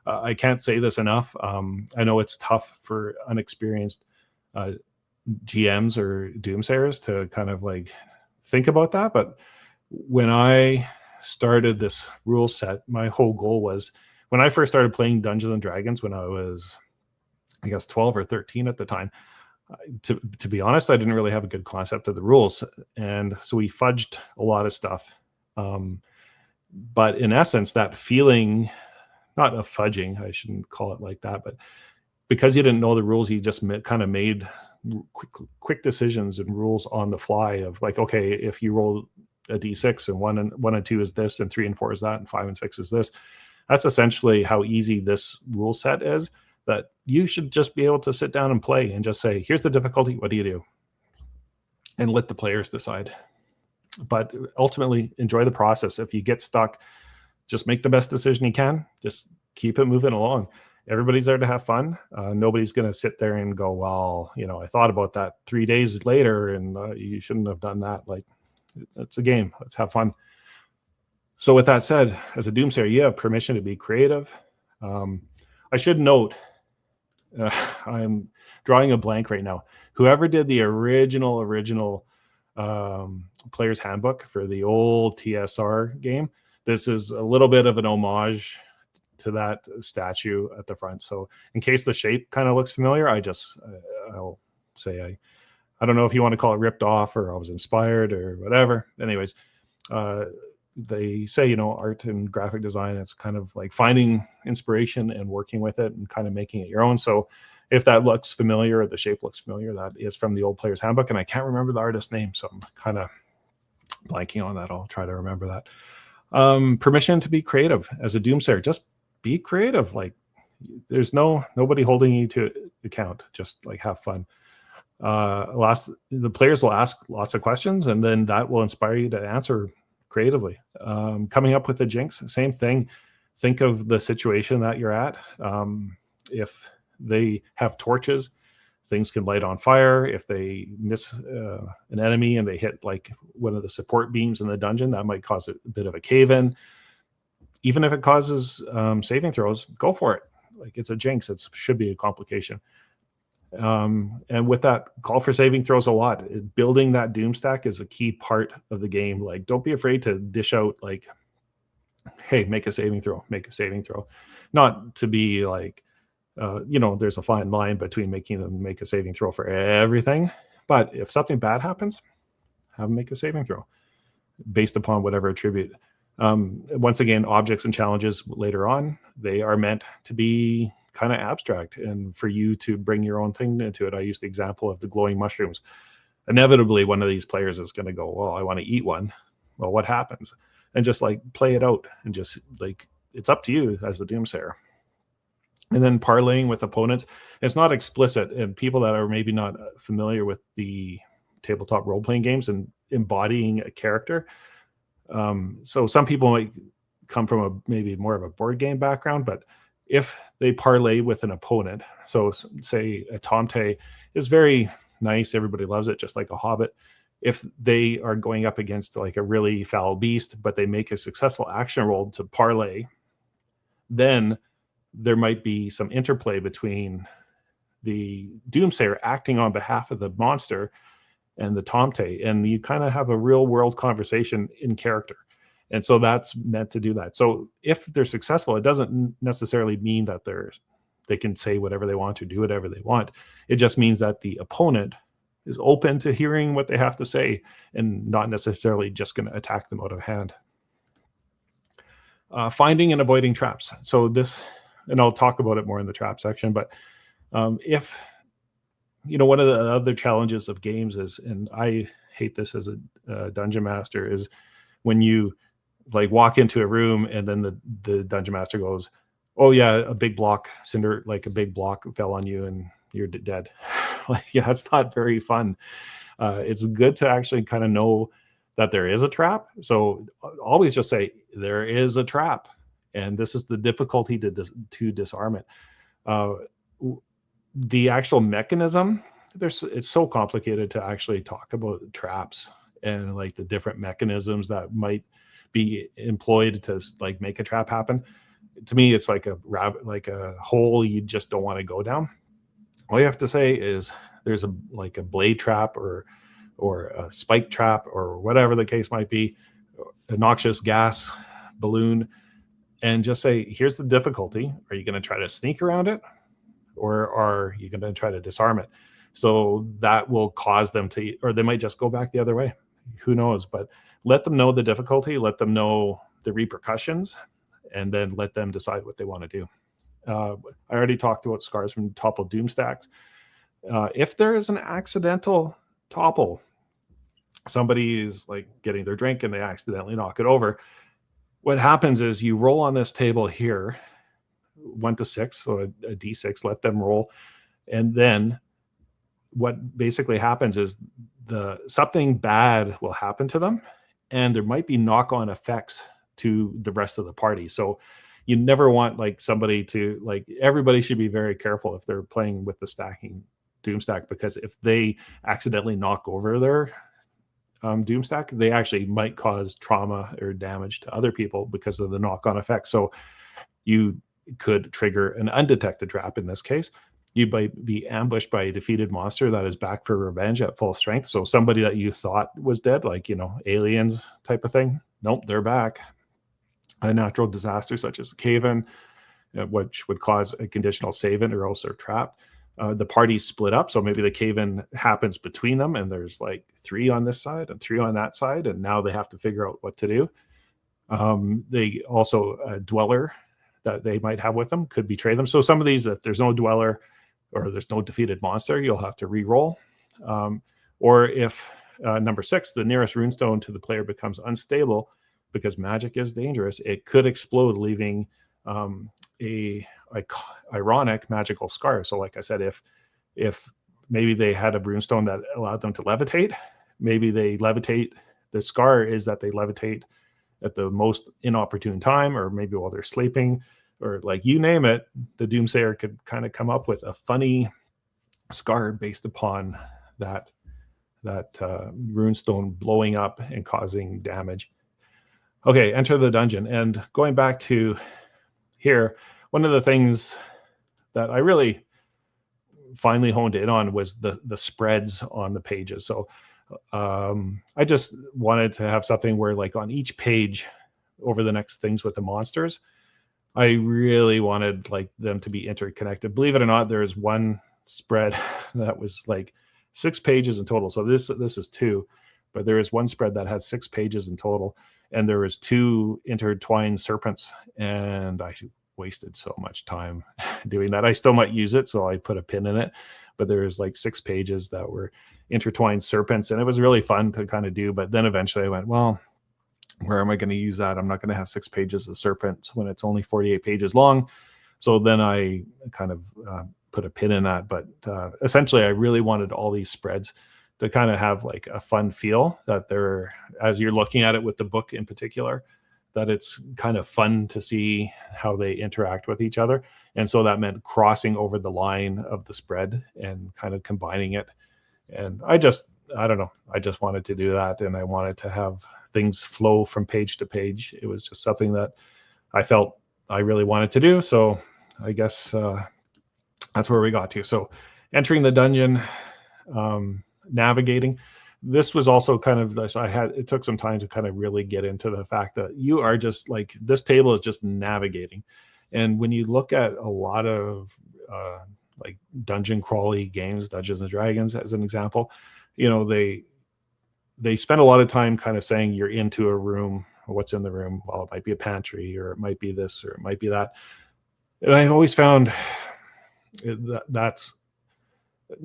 [SPEAKER 1] I can't say this enough. I know it's tough for unexperienced GMs or Doomsayers to kind of like think about that, but when I started this rule set, my whole goal was, when I first started playing Dungeons and Dragons when I was, I guess, 12 or 13 at the time, to be honest, I didn't really have a good concept of the rules, and so we fudged a lot of stuff. But in essence, that feeling, not a fudging, I shouldn't call it like that, but because you didn't know the rules, you just kind of made quick decisions and rules on the fly of like, okay, if you roll a d6 and 1 and 2 is this, and 3 and 4 is that, and 5 and 6 is this. That's essentially how easy this rule set is, that you should just be able to sit down and play and just say, here's the difficulty, what do you do? And let the players decide. But ultimately, enjoy the process. If you get stuck, just make the best decision you can. Just keep it moving along. Everybody's there to have fun. Nobody's going to sit there and go, well, I thought about that 3 days later, and you shouldn't have done that. Like, it's a game. Let's have fun. So with that said, as a Doomsayer, you have permission to be creative. I should note, I'm drawing a blank right now. Whoever did the original player's handbook for the old TSR game, this is a little bit of an homage to that statue at the front. So in case the shape kind of looks familiar, I'll say I don't know if you want to call it ripped off or I was inspired or whatever. Anyways, they say, art and graphic design, it's kind of like finding inspiration and working with it and kind of making it your own. So if that looks familiar or the shape looks familiar, that is from the old player's handbook. And I can't remember the artist's name, so I'm kind of blanking on that. I'll try to remember that. Permission to be creative as a Doomsayer. Just be creative. Like, there's nobody holding you to account. Just like have fun. The players will ask lots of questions, and then that will inspire you to answer creatively. Coming up with a jinx, same thing. Think of the situation that you're at. If they have torches, things can light on fire. If they miss an enemy and they hit like one of the support beams in the dungeon, that might cause a bit of a cave-in. Even if it causes saving throws, go for it. Like, it's a jinx. It should be a complication. And with that, call for saving throws a lot. Building that doom stack is a key part of the game. Like, don't be afraid to dish out like, hey, make a saving throw. Not to be like, there's a fine line between making them make a saving throw for everything. But if something bad happens, have them make a saving throw based upon whatever attribute. Once again, objects and challenges later on, they are meant to be kind of abstract and for you to bring your own thing into it. I used the example of the glowing mushrooms. Inevitably, one of these players is going to go, well, I want to eat one. Well, what happens? And just like play it out, and just like, it's up to you as the Doomsayer. And then parlaying with opponents. It's not explicit, and people that are maybe not familiar with the tabletop role-playing games and embodying a character. So some people might come from maybe more of a board game background, but if they parlay with an opponent, so say a Tomte is very nice, everybody loves it, just like a Hobbit. If they are going up against like a really foul beast, but they make a successful action roll to parlay, then there might be some interplay between the doomsayer acting on behalf of the monster and the tomte, and you kind of have a real world conversation in character. And so that's meant to do that. So if they're successful, it doesn't necessarily mean that they can say whatever they want or do whatever they want. It just means that the opponent is open to hearing what they have to say and not necessarily just going to attack them out of hand. Finding and avoiding traps. So this, and I'll talk about it more in the trap section, but if, one of the other challenges of games is, and I hate this as a dungeon master, is when you like walk into a room and then the dungeon master goes, "Oh yeah, a big block fell on you and you're dead." Like, yeah, it's not very fun. It's good to actually kind of know that there is a trap. So always just say there is a trap, and this is the difficulty to disarm it. The actual mechanism, it's so complicated to actually talk about traps and like the different mechanisms that might be employed to like make a trap happen. To me, it's like a hole you just don't want to go down. All you have to say is there's a blade trap or a spike trap or whatever the case might be, a noxious gas balloon, and just say, here's the difficulty. Are you going to try to sneak around it, or are you going to try to disarm it? So that will cause them to, or they might just go back the other way. Who knows? But let them know the difficulty, let them know the repercussions, and then let them decide what they want to do. I already talked about scars from topple doom stacks. If there is an accidental topple, somebody is like getting their drink and they accidentally knock it over. What happens is you roll on this table here, 1 to 6, so a D6, let them roll. And then what basically happens is something bad will happen to them, and there might be knock-on effects to the rest of the party. So you never want like somebody to, like, everybody should be very careful if they're playing with the stacking doom stack, because if they accidentally knock over their doom stack, they actually might cause trauma or damage to other people because of the knock-on effect. So you could trigger an undetected trap. In this case, you might be ambushed by a defeated monster that is back for revenge at full strength. So somebody that you thought was dead, like, aliens type of thing, nope, they're back. A natural disaster such as a cave-in, which would cause a conditional save-in, or else they're trapped. The party's split up, so maybe the cave-in happens between them, and there's like 3 on this side and 3 on that side, and now they have to figure out what to do. They also, a dweller that they might have with them could betray them. So some of these, if there's no dweller or there's no defeated monster, you'll have to re-roll. Or if number 6, the nearest runestone to the player becomes unstable because magic is dangerous, it could explode, leaving a ironic magical scar. So like I said, if maybe they had a runestone that allowed them to levitate, maybe they levitate, the scar is that they levitate at the most inopportune time, or maybe while they're sleeping, or like, you name it, the doomsayer could kind of come up with a funny scar based upon that runestone blowing up and causing damage. Okay, enter the dungeon. And going back to here, one of the things that I really finally honed in on was the spreads on the pages. So I just wanted to have something where, like, on each page over the next things with the monsters, I really wanted like them to be interconnected. Believe it or not, there is one spread that was like 6 pages in total. So this is 2, but there is one spread that has 6 pages in total, and there was 2 intertwined serpents, and I wasted so much time doing that. I still might use it, so I put a pin in it, but there was like 6 pages that were intertwined serpents, and it was really fun to kind of do. But then eventually I went, well, where am I going to use that? I'm not going to have 6 pages of serpents when it's only 48 pages long. So then I kind of put a pin in that. But essentially, I really wanted all these spreads to kind of have like a fun feel, that they're, as you're looking at it with the book in particular, that it's kind of fun to see how they interact with each other. And so that meant crossing over the line of the spread and kind of combining it. And I don't know, I just wanted to do that, and I wanted to have things flow from page to page. It was just something that I felt I really wanted to do. So I guess that's where we got to. So entering the dungeon, navigating. This was also kind of this. It took some time to kind of really get into the fact that you are just like, this table is just navigating. And when you look at a lot of like dungeon crawly games, Dungeons and Dragons as an example, you know, they spend a lot of time kind of saying you're into a room. What's in the room? Well, it might be a pantry, or it might be this, or it might be that. And I've always found that's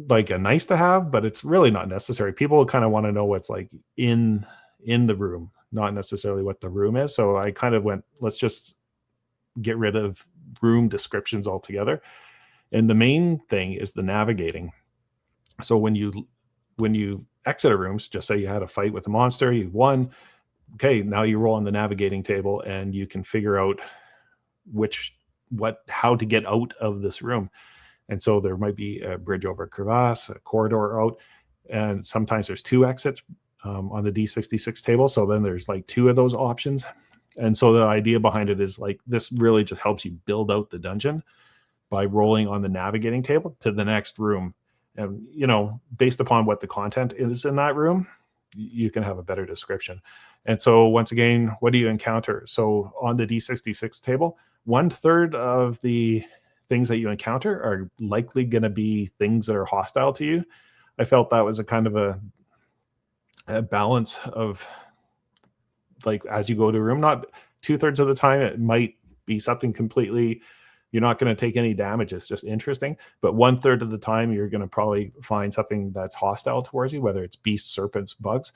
[SPEAKER 1] like a nice to have, but it's really not necessary. People kind of want to know what's like in the room, not necessarily what the room is. So I kind of went, let's just get rid of room descriptions altogether. And the main thing is the navigating. So when you exit a room, just say you had a fight with a monster, you've won. Okay, now you roll on the navigating table and you can figure out how to get out of this room. And so there might be a bridge over a crevasse, a corridor out, and sometimes there's 2 exits on the D66 table. So then there's like 2 of those options. And so the idea behind it is like, this really just helps you build out the dungeon by rolling on the navigating table to the next room. And, you know, based upon what the content is in that room, you can have a better description. And so once again, what do you encounter? So on the D66 table, 1/3 of the things that you encounter are likely going to be things that are hostile to you. I felt that was a kind of a balance of, like, as you go to a room, not 2/3 of the time, it might be something completely, you're not going to take any damage. It's just interesting. But 1/3 of the time, you're going to probably find something that's hostile towards you, whether it's beasts, serpents, bugs.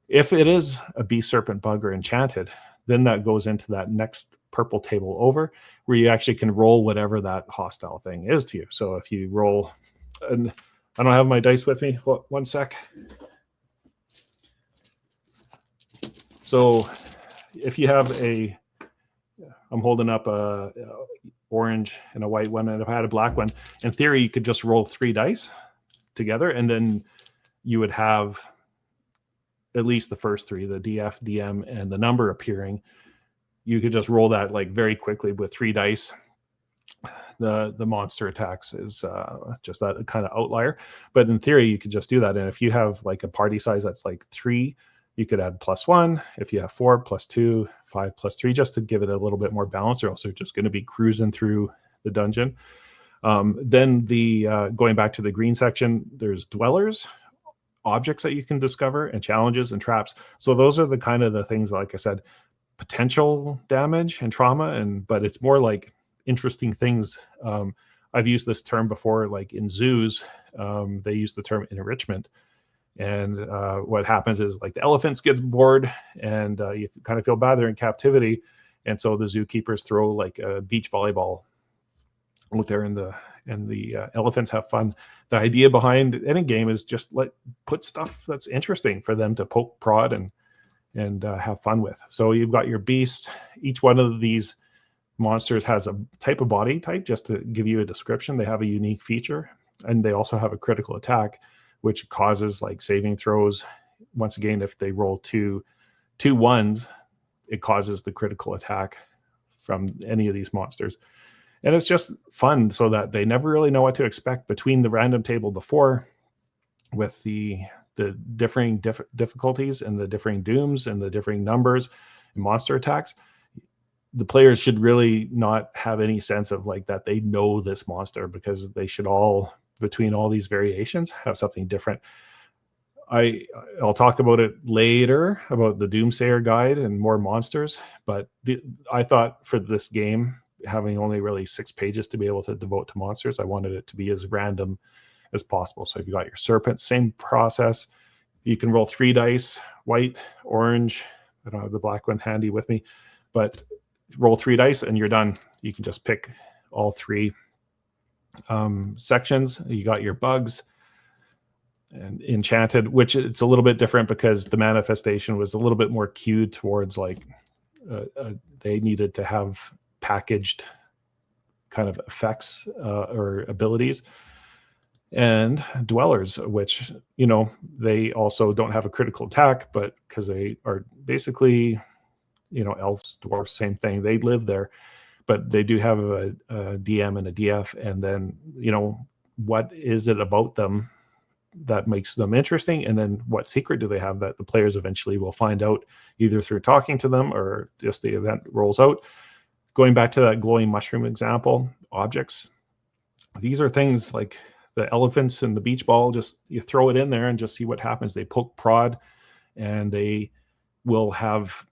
[SPEAKER 1] If it is a beast, serpent, bug, or enchanted, then that goes into that next purple table over, where you actually can roll whatever that hostile thing is to you. So if you roll, and I don't have my dice with me. One sec. So if you have I'm holding up a orange and a white one, and if I had a black one, in theory, you could just roll 3 dice together, and then you would have at least the first 3, the DF, DM, and the number appearing. You could just roll that like very quickly with 3 dice. The monster attacks is just that kind of outlier. But in theory, you could just do that. And if you have like a party size that's like 3, you could add +1. If you have 4, +2, 5, +3, just to give it a little bit more balance, or else they're just going to be cruising through the dungeon. Then going back to the green section, there's dwellers, objects that you can discover, and challenges and traps. So those are the kind of the things, like I said, potential damage and trauma, but it's more like interesting things. I've used this term before, like in zoos, they use the term enrichment. And what happens is, like, the elephants get bored, and you kind of feel bad, they're in captivity. And so the zookeepers throw like a beach volleyball out there, and the elephants have fun. The idea behind any game is just put stuff that's interesting for them to poke, prod, and have fun with. So you've got your beasts. Each one of these monsters has a type of body type, just to give you a description. They have a unique feature, and they also have a critical attack, which causes like saving throws. Once again, if they roll two 1s, it causes the critical attack from any of these monsters. And it's just fun, so that they never really know what to expect between the random table before, with the differing difficulties and the differing dooms and the differing numbers and monster attacks. The players should really not have any sense of like that they know this monster, because they should all, between all these variations, have something different. I'll talk about it later, about the Doomsayer guide and more monsters, but I thought for this game, having only really 6 pages to be able to devote to monsters, I wanted it to be as random as possible. So if you got your serpent, same process. You can roll 3 dice, white, orange. I don't have the black one handy with me, but roll 3 dice and you're done. You can just pick all 3 sections. You got your bugs and enchanted, which it's a little bit different because the manifestation was a little bit more cued towards like they needed to have packaged kind of effects or abilities. And dwellers, which, you know, they also don't have a critical attack, but because they are basically, you know, elves, dwarves, same thing, they live there. but they do have a DM and a DF, and then, you know, what is it about them that makes them interesting, and then what secret do they have that the players eventually will find out, either through talking to them or just the event rolls out. Going back to that glowing mushroom example, objects, these are things like the elephants and the beach ball. Just you throw it in there and just see what happens. They poke, prod, and they will have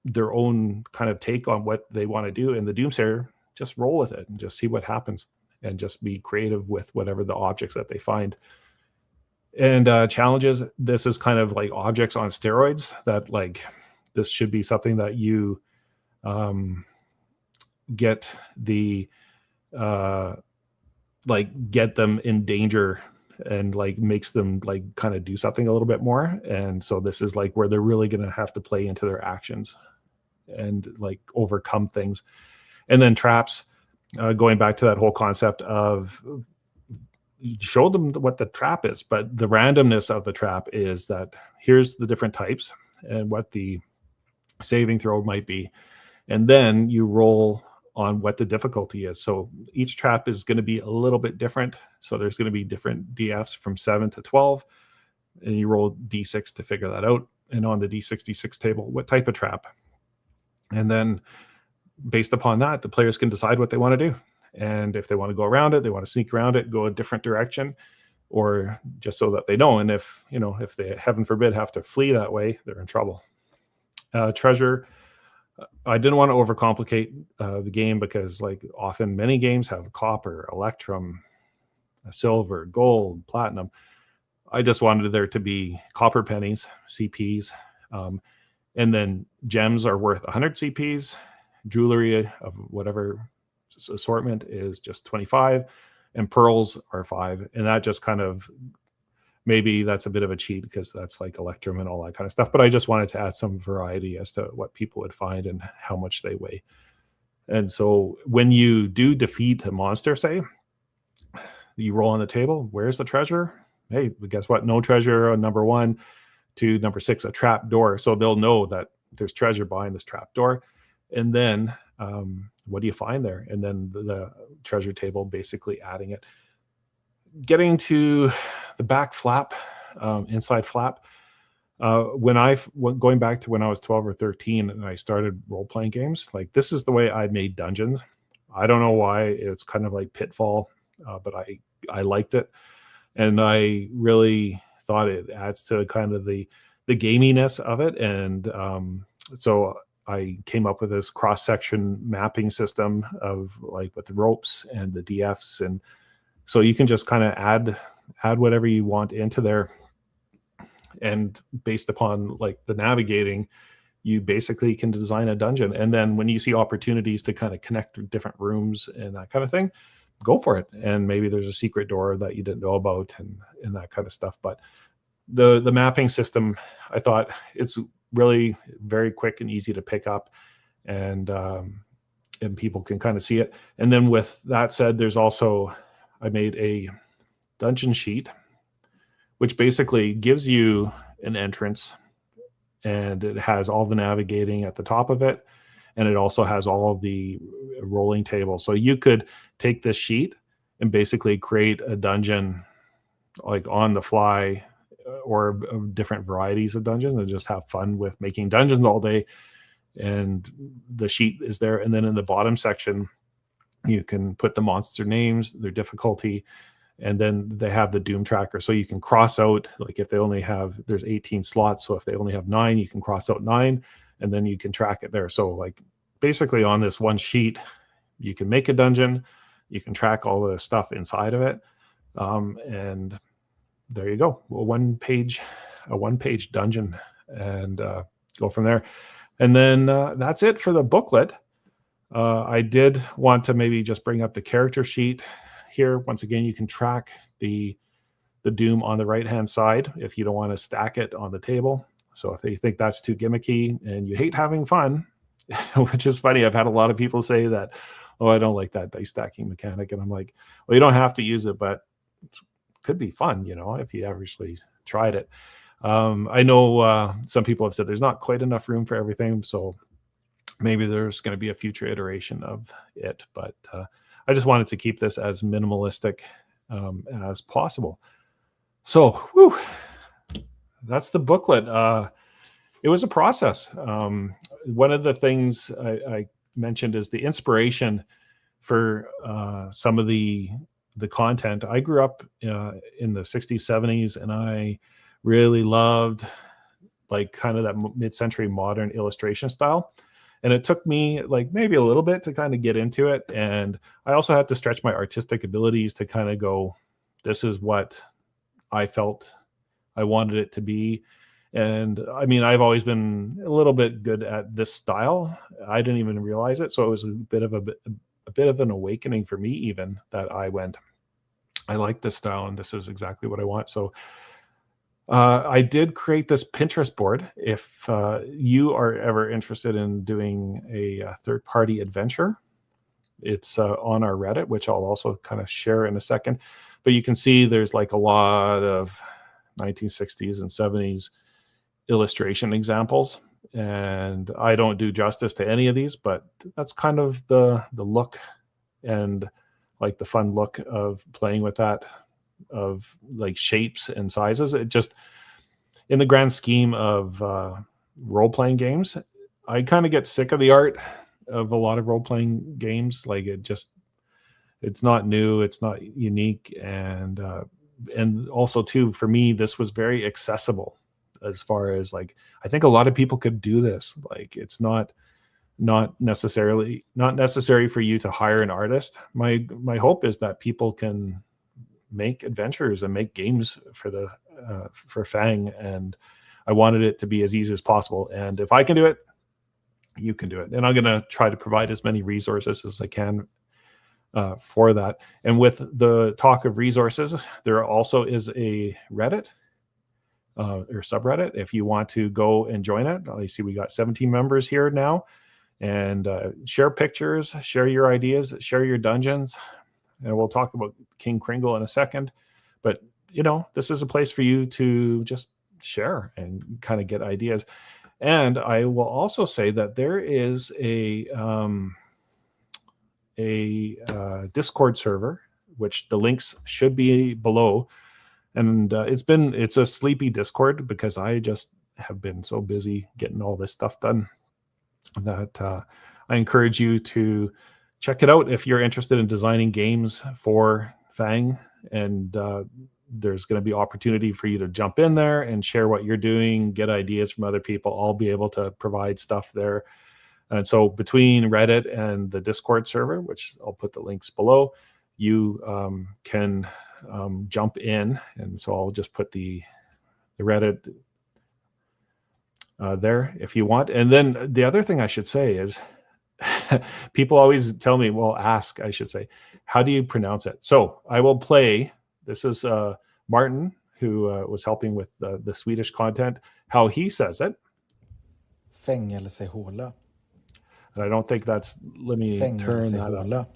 [SPEAKER 1] their own kind of take on what they want to do. And the doomsayer, just roll with it and just see what happens, and just be creative with whatever the objects that they find. And challenges, this is kind of like objects on steroids. That, like, this should be something that you get the like get them in danger, and like makes them like kind of do something a little bit more. And so this is like where they're really going to have to play into their actions and like overcome things. And then traps, going back to that whole concept of, you show them what the trap is, but the randomness of the trap is that here's the different types and what the saving throw might be, and then you roll on what the difficulty is. So each trap is going to be a little bit different. So there's going to be different DFs from 7 to 12, and you roll D6 to figure that out. And on the D66 table, what type of trap? And then based upon that, the players can decide what they want to do. And if they want to go around it, they want to sneak around it, go a different direction, or just so that they know. And if, you know, if they, heaven forbid, have to flee that way, they're in trouble. Treasure, I didn't want to overcomplicate the game, because like often many games have copper, electrum, silver, gold, platinum. I just wanted there to be copper pennies, CPs, and then gems are worth 100 CPs. Jewelry of whatever assortment is just 25, and pearls are 5. And that just kind of, maybe that's a bit of a cheat, because that's like electrum and all that kind of stuff. But I just wanted to add some variety as to what people would find and how much they weigh. And so when you do defeat a monster, say, you roll on the table, where's the treasure? Hey, guess what? No treasure on number 1 to number 6, a trap door. So they'll know that there's treasure behind this trap door. And then what do you find there? And then the treasure table, basically adding it. Getting to the back flap, inside flap. Going back to when I was 12 or 13 and I started role-playing games, like this is the way I made dungeons. I don't know why. It's kind of like Pitfall, but I liked it. And I really thought it adds to kind of the gaminess of it. And so I came up with this cross-section mapping system of like with the ropes and the DFs. And so you can just kind of add whatever you want into there. And based upon like the navigating, you basically can design a dungeon. And then when you see opportunities to kind of connect with different rooms and that kind of thing, go for it. And maybe there's a secret door that you didn't know about and that kind of stuff. But the mapping system, I thought it's really very quick and easy to pick up, and people can kind of see it. And then with that said, there's also, I made a dungeon sheet, which basically gives you an entrance, and it has all the navigating at the top of it. And it also has all of the rolling tables. So you could take this sheet and basically create a dungeon like on the fly, or different varieties of dungeons, and just have fun with making dungeons all day. And the sheet is there. And then in the bottom section, you can put the monster names, their difficulty, and then they have the doom tracker. So you can cross out, like if they only have, there's 18 slots. So if they only have 9, you can cross out 9, and then you can track it there. So like basically on this one sheet, you can make a dungeon, you can track all the stuff inside of it. And there you go. A one page dungeon, and go from there. And then that's it for the booklet. I did want to maybe just bring up the character sheet here. Once again, you can track the doom on the right hand side if you don't want to stack it on the table. So if you think that's too gimmicky and you hate having fun, which is funny, I've had a lot of people say that, oh, I don't like that dice stacking mechanic. And I'm like, well, you don't have to use it, but it could be fun, you know, if you actually tried it. I know some people have said there's not quite enough room for everything. So maybe there's going to be a future iteration of it, but I just wanted to keep this as minimalistic as possible. So, whew, that's the booklet. It was a process. One of the things I mentioned is the inspiration for some of the content. I grew up in the 60s, 70s, and I really loved like kind of that mid-century modern illustration style. And it took me like maybe a little bit to kind of get into it. And I also had to stretch my artistic abilities to kind of go, this is what I felt I wanted it to be. And I mean, I've always been a little bit good at this style. I didn't even realize it. So it was a bit of an awakening for me, even, that I went, I like this style and this is exactly what I want. So I did create this Pinterest board. If you are ever interested in doing a third-party adventure, it's on our Reddit, which I'll also kind of share in a second. But you can see there's like a lot of 1960s and 70s illustration examples. And I don't do justice to any of these, but that's kind of the look and like the fun look of playing with that, of like shapes and sizes. It just, in the grand scheme of role-playing games, I kind of get sick of the art of a lot of role-playing games. Like it's not new, it's not unique, and also too, for me, this was very accessible as far as like, I think a lot of people could do this. Like it's not necessary for you to hire an artist. My hope is that people can make adventures and make games for Fang, and I wanted it to be as easy as possible. And if I can do it, you can do it. And I'm going to try to provide as many resources as I can for that. And with the talk of resources, there also is a Reddit or subreddit if you want to go and join it. I see we got 17 members here now, and share pictures, share your ideas, share your dungeons. And we'll talk about King Cringle in a second. But, you know, this is a place for you to just share and kind of get ideas. And I will also say that there is a Discord server, which the links should be below. And it's a sleepy Discord because I just have been so busy getting all this stuff done that I encourage you to check it out if you're interested in designing games for Fang. And there's going to be opportunity for you to jump in there and share what you're doing, get ideas from other people. I'll be able to provide stuff there. And so between Reddit and the Discord server, which I'll put the links below, you can jump in. And so I'll just put the Reddit there if you want. And then the other thing I should say is, people always tell me, well, ask, I should say, how do you pronounce it? So I will play. This is Martin, who was helping with the Swedish content, how he says it.
[SPEAKER 2] Fängelsehåla.
[SPEAKER 1] And I don't think that's, let me turn that up.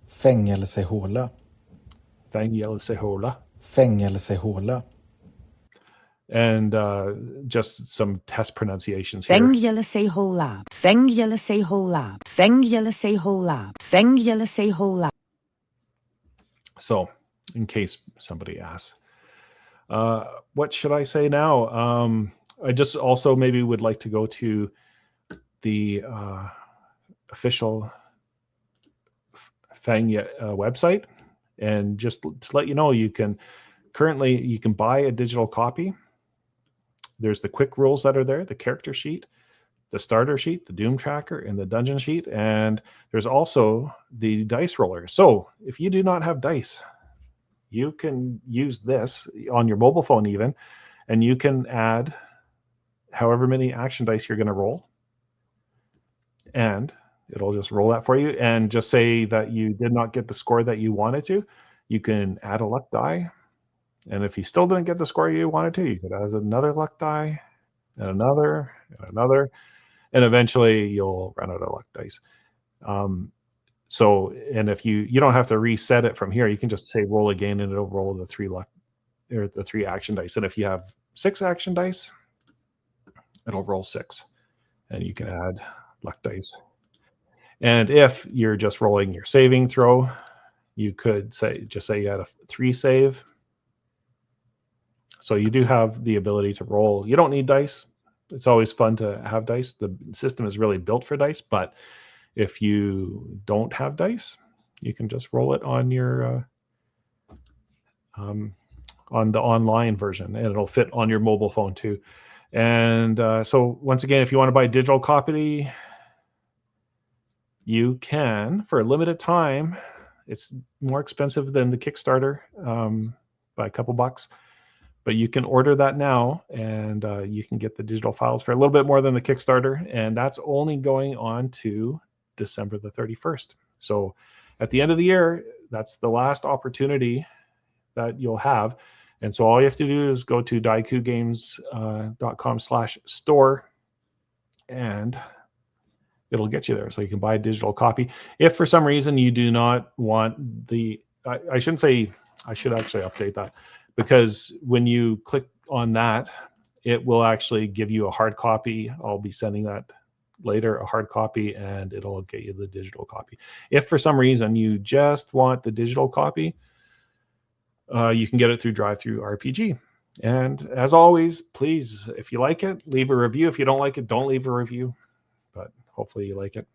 [SPEAKER 2] Fängelsehåla.
[SPEAKER 1] Fängelsehåla.
[SPEAKER 2] Fängelsehåla.
[SPEAKER 1] And just some test pronunciations here.
[SPEAKER 3] FÄNGELSEHÅLA. FÄNGELSEHÅLA. FÄNGELSEHÅLA. FÄNGELSEHÅLA.
[SPEAKER 1] So, in case somebody asks, what should I say now? I just also maybe would like to go to the official Fang website, and just to let you know, you can buy a digital copy. There's the quick rules that are there, the character sheet, the starter sheet, the Doom tracker, and the dungeon sheet. And there's also the dice roller. So if you do not have dice, you can use this on your mobile phone even, and you can add however many action dice you're going to roll. And it'll just roll that for you. And just say that you did not get the score that you wanted to, you can add a luck die. And if you still didn't get the score you wanted to, you could add another luck die, and another, and another, and eventually you'll run out of luck dice. So, and if you don't have to reset it from here, you can just say roll again, and it'll roll the 3 luck, or the 3 action dice. And if you have 6 action dice, it'll roll 6. and you can add luck dice. And if you're just rolling your saving throw, you could just say you had a 3 save. So you do have the ability to roll. You don't need dice. It's always fun to have dice. The system is really built for dice, but if you don't have dice, you can just roll it on your on the online version, and it'll fit on your mobile phone too. And so once again, if you want to buy a digital copy, you can for a limited time. It's more expensive than the Kickstarter by a couple bucks, but you can order that now, and you can get the digital files for a little bit more than the Kickstarter, and that's only going on to December the 31st. So at the end of the year, that's the last opportunity that you'll have. And so all you have to do is go to daikugames.com/store, and it'll get you there. So you can buy a digital copy. If for some reason you do not want the, I shouldn't say, I should actually update that, because when you click on that, it will actually give you a hard copy. I'll be sending that later, a hard copy, and it'll get you the digital copy. If for some reason you just want the digital copy, you can get it through DriveThruRPG. And as always, please, if you like it, leave a review. If you don't like it, don't leave a review, but hopefully you like it.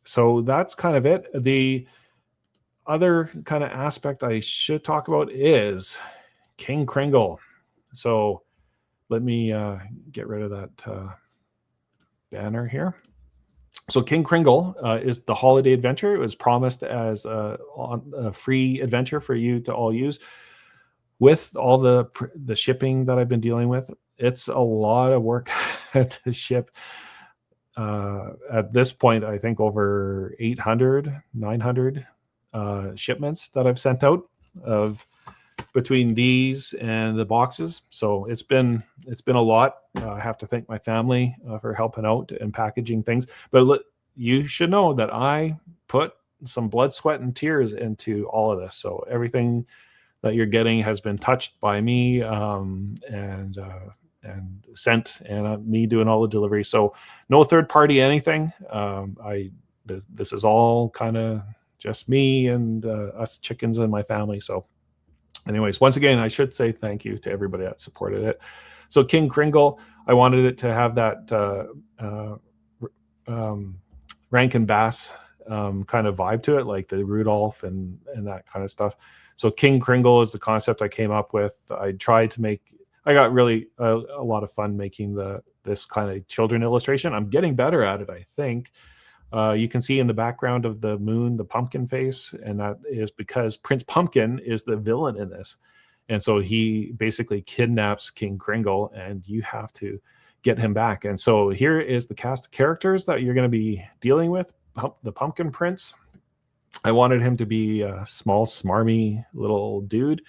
[SPEAKER 1] So that's kind of it. The other kind of aspect I should talk about is King Cringle. So let me get rid of that banner here. So King Cringle is the holiday adventure. It was promised as a free adventure for you to all use. With all the shipping that I've been dealing with, it's a lot of work to ship. At this point, I think over 800, 900 shipments that I've sent out of between these and the boxes. So it's been a lot. I have to thank my family for helping out and packaging things. But you should know that I put some blood, sweat, and tears into all of this. So everything that you're getting has been touched by me and sent, and me doing all the delivery. So no third party anything. This is all kind of just me and us chickens and my family. So anyways, once again, I should say thank you to everybody that supported it. So King Cringle, I wanted it to have that Rankin Bass kind of vibe to it, like the Rudolph and that kind of stuff. So King Cringle is the concept I came up with. I got really a lot of fun making this kind of children illustration. I'm getting better at it, I think. You can see in the background of the moon, the pumpkin face, and that is because Prince Pumpkin is the villain in this. And so he basically kidnaps King Cringle, and you have to get him back. And so here is the cast of characters that you're going to be dealing with. The Pumpkin Prince. I wanted him to be a small, smarmy little dude.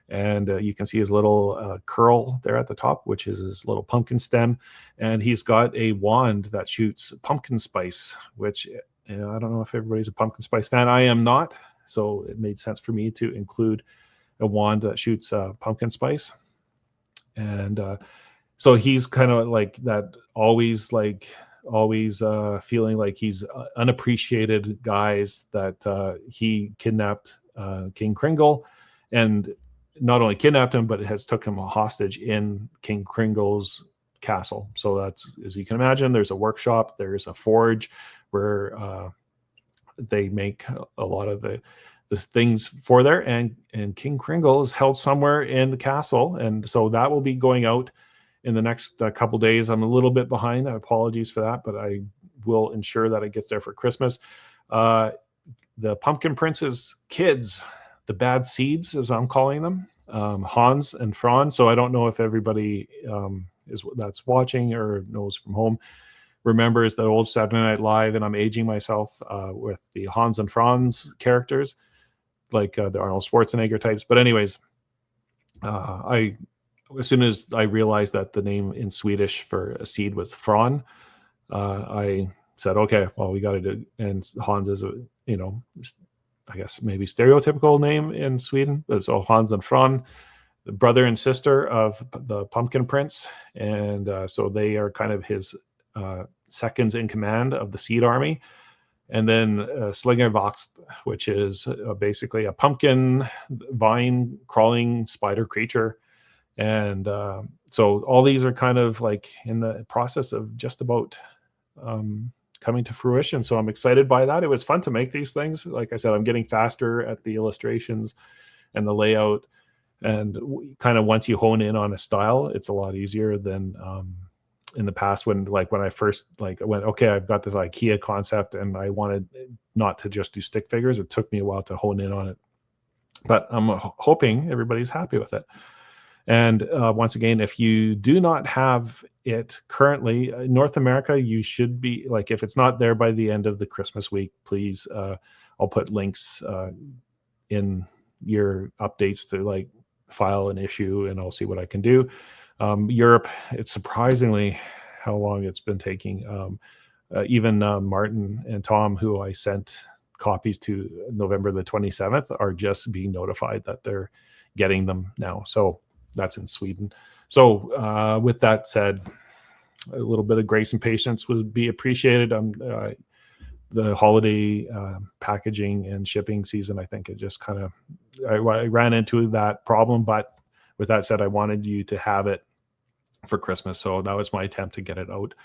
[SPEAKER 1] And you can see his little curl there at the top, which is his little pumpkin stem. And he's got a wand that shoots pumpkin spice, which I don't know if everybody's a pumpkin spice fan. I am not. So it made sense for me to include a wand that shoots pumpkin spice. And so he's kind of like that, always feeling like he's unappreciated guys, that he kidnapped King Cringle, and not only kidnapped him, but it has took him a hostage in King Cringle's castle. So that's, as you can imagine, there's a workshop, there's a forge where they make a lot of the things for there, and King Cringle is held somewhere in the castle. And so that will be going out in the next couple days. I'm a little bit behind. Apologies for that, but I will ensure that it gets there for Christmas. The Pumpkin Prince's kids, the bad seeds, as I'm calling them, Hans and Franz. So I don't know if everybody that's watching or knows from home remembers that old Saturday Night Live, and I'm aging myself with the Hans and Franz characters, like the Arnold Schwarzenegger types. But anyways, as soon as I realized that the name in Swedish for a seed was Fran, I said, okay, well, we got to do, and Hans is a, I guess maybe stereotypical name in Sweden. So Hans and Fran, the brother and sister of the Pumpkin Prince, and so they are kind of his seconds in command of the Seed Army. And then Slinger Vox, which is basically a pumpkin vine crawling spider creature. And so all these are kind of like in the process of just about coming to fruition. So I'm excited by that. It was fun to make these things. Like I said, I'm getting faster at the illustrations and the layout. And kind of once you hone in on a style, it's a lot easier than in the past when I first went, okay, I've got this IKEA concept and I wanted not to just do stick figures. It took me a while to hone in on it, but I'm hoping everybody's happy with it. And once again, if you do not have it currently in North America, you should be if it's not there by the end of the Christmas week, please, I'll put links in your updates to file an issue and I'll see what I can do. Europe, it's surprisingly how long it's been taking. Even Martin and Tom, who I sent copies to November the 27th, are just being notified that they're getting them now. So that's in Sweden. So with that said, a little bit of grace and patience would be appreciated. The holiday packaging and shipping season, I think it just kind of, I ran into that problem. But with that said, I wanted you to have it for Christmas. So that was my attempt to get it out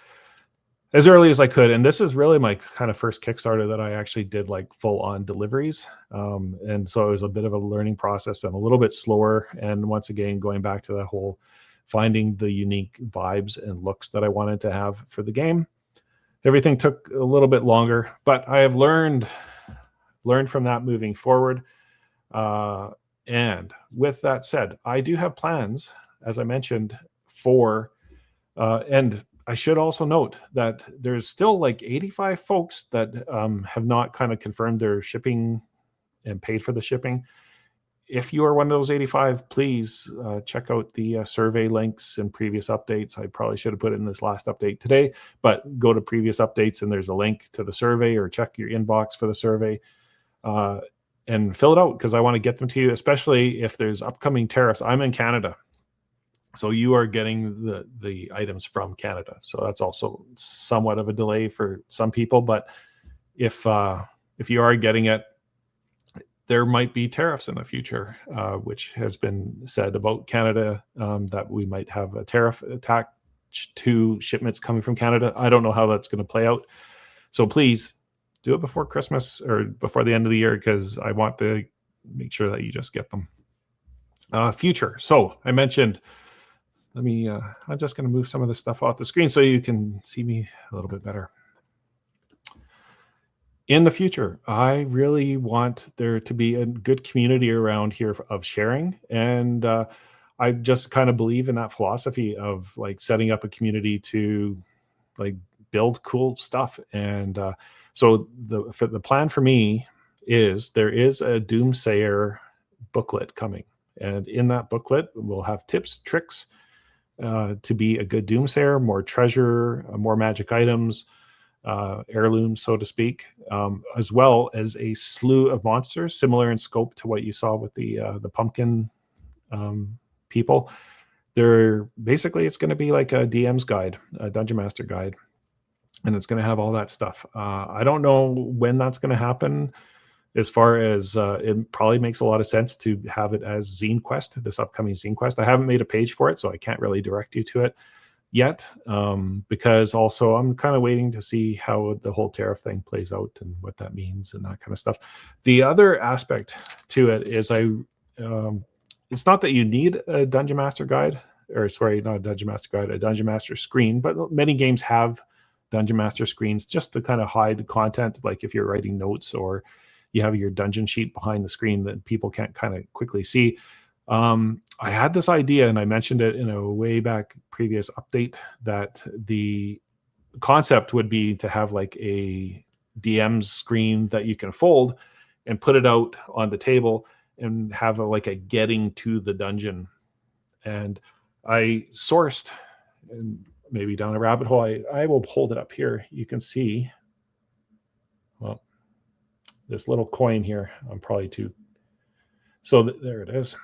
[SPEAKER 1] as early as I could. And this is really my kind of first Kickstarter that I actually did full on deliveries. And so it was a bit of a learning process and a little bit slower. And once again, going back to the whole finding the unique vibes and looks that I wanted to have for the game. Everything took a little bit longer, but I have learned from that moving forward. And with that said, I do have plans, as I mentioned, for, and I should also note that there's still 85 folks that have not kind of confirmed their shipping and paid for the shipping. If you are one of those 85, please check out the survey links and previous updates. I probably should have put it in this last update today, but go to previous updates and there's a link to the survey, or check your inbox for the survey and fill it out, because I want to get them to you, especially if there's upcoming tariffs. I'm in Canada, so you are getting the items from Canada. So that's also somewhat of a delay for some people, but if you are getting it, there might be tariffs in the future, which has been said about Canada, that we might have a tariff attached to shipments coming from Canada. I don't know how that's going to play out. So please do it before Christmas or before the end of the year, because I want to make sure that you just get them. Future. So I mentioned, I'm just going to move some of this stuff off the screen so you can see me a little bit better. In the future, I really want there to be a good community around here of sharing. And I just kind of believe in that philosophy of setting up a community to build cool stuff. And so the plan for me is there is a doomsayer booklet coming. And in that booklet, we'll have tips, tricks to be a good doomsayer, more treasure, more magic items, heirlooms, so to speak, as well as a slew of monsters similar in scope to what you saw with the pumpkin people. They're basically, it's going to be like a DM's guide, a Dungeon Master guide, and it's going to have all that stuff. I don't know when that's going to happen. As far as it probably makes a lot of sense to have it as Zine Quest, this upcoming Zine Quest. I haven't made a page for it, so I can't really direct you to it yet, because also I'm kind of waiting to see how the whole tariff thing plays out and what that means and that kind of stuff. The other aspect to it is it's not that you need a Dungeon Master guide, or sorry, not a Dungeon Master guide, a Dungeon Master screen, but many games have Dungeon Master screens just to kind of hide content, like if you're writing notes or you have your dungeon sheet behind the screen that people can't kind of quickly see. I had this idea, and I mentioned it in a way back previous update, that the concept would be to have a DM's screen that you can fold and put it out on the table and have a getting to the dungeon. And I sourced, and maybe down a rabbit hole, I will hold it up here. You can see, well, this little coin here. I'm probably too. So there it is.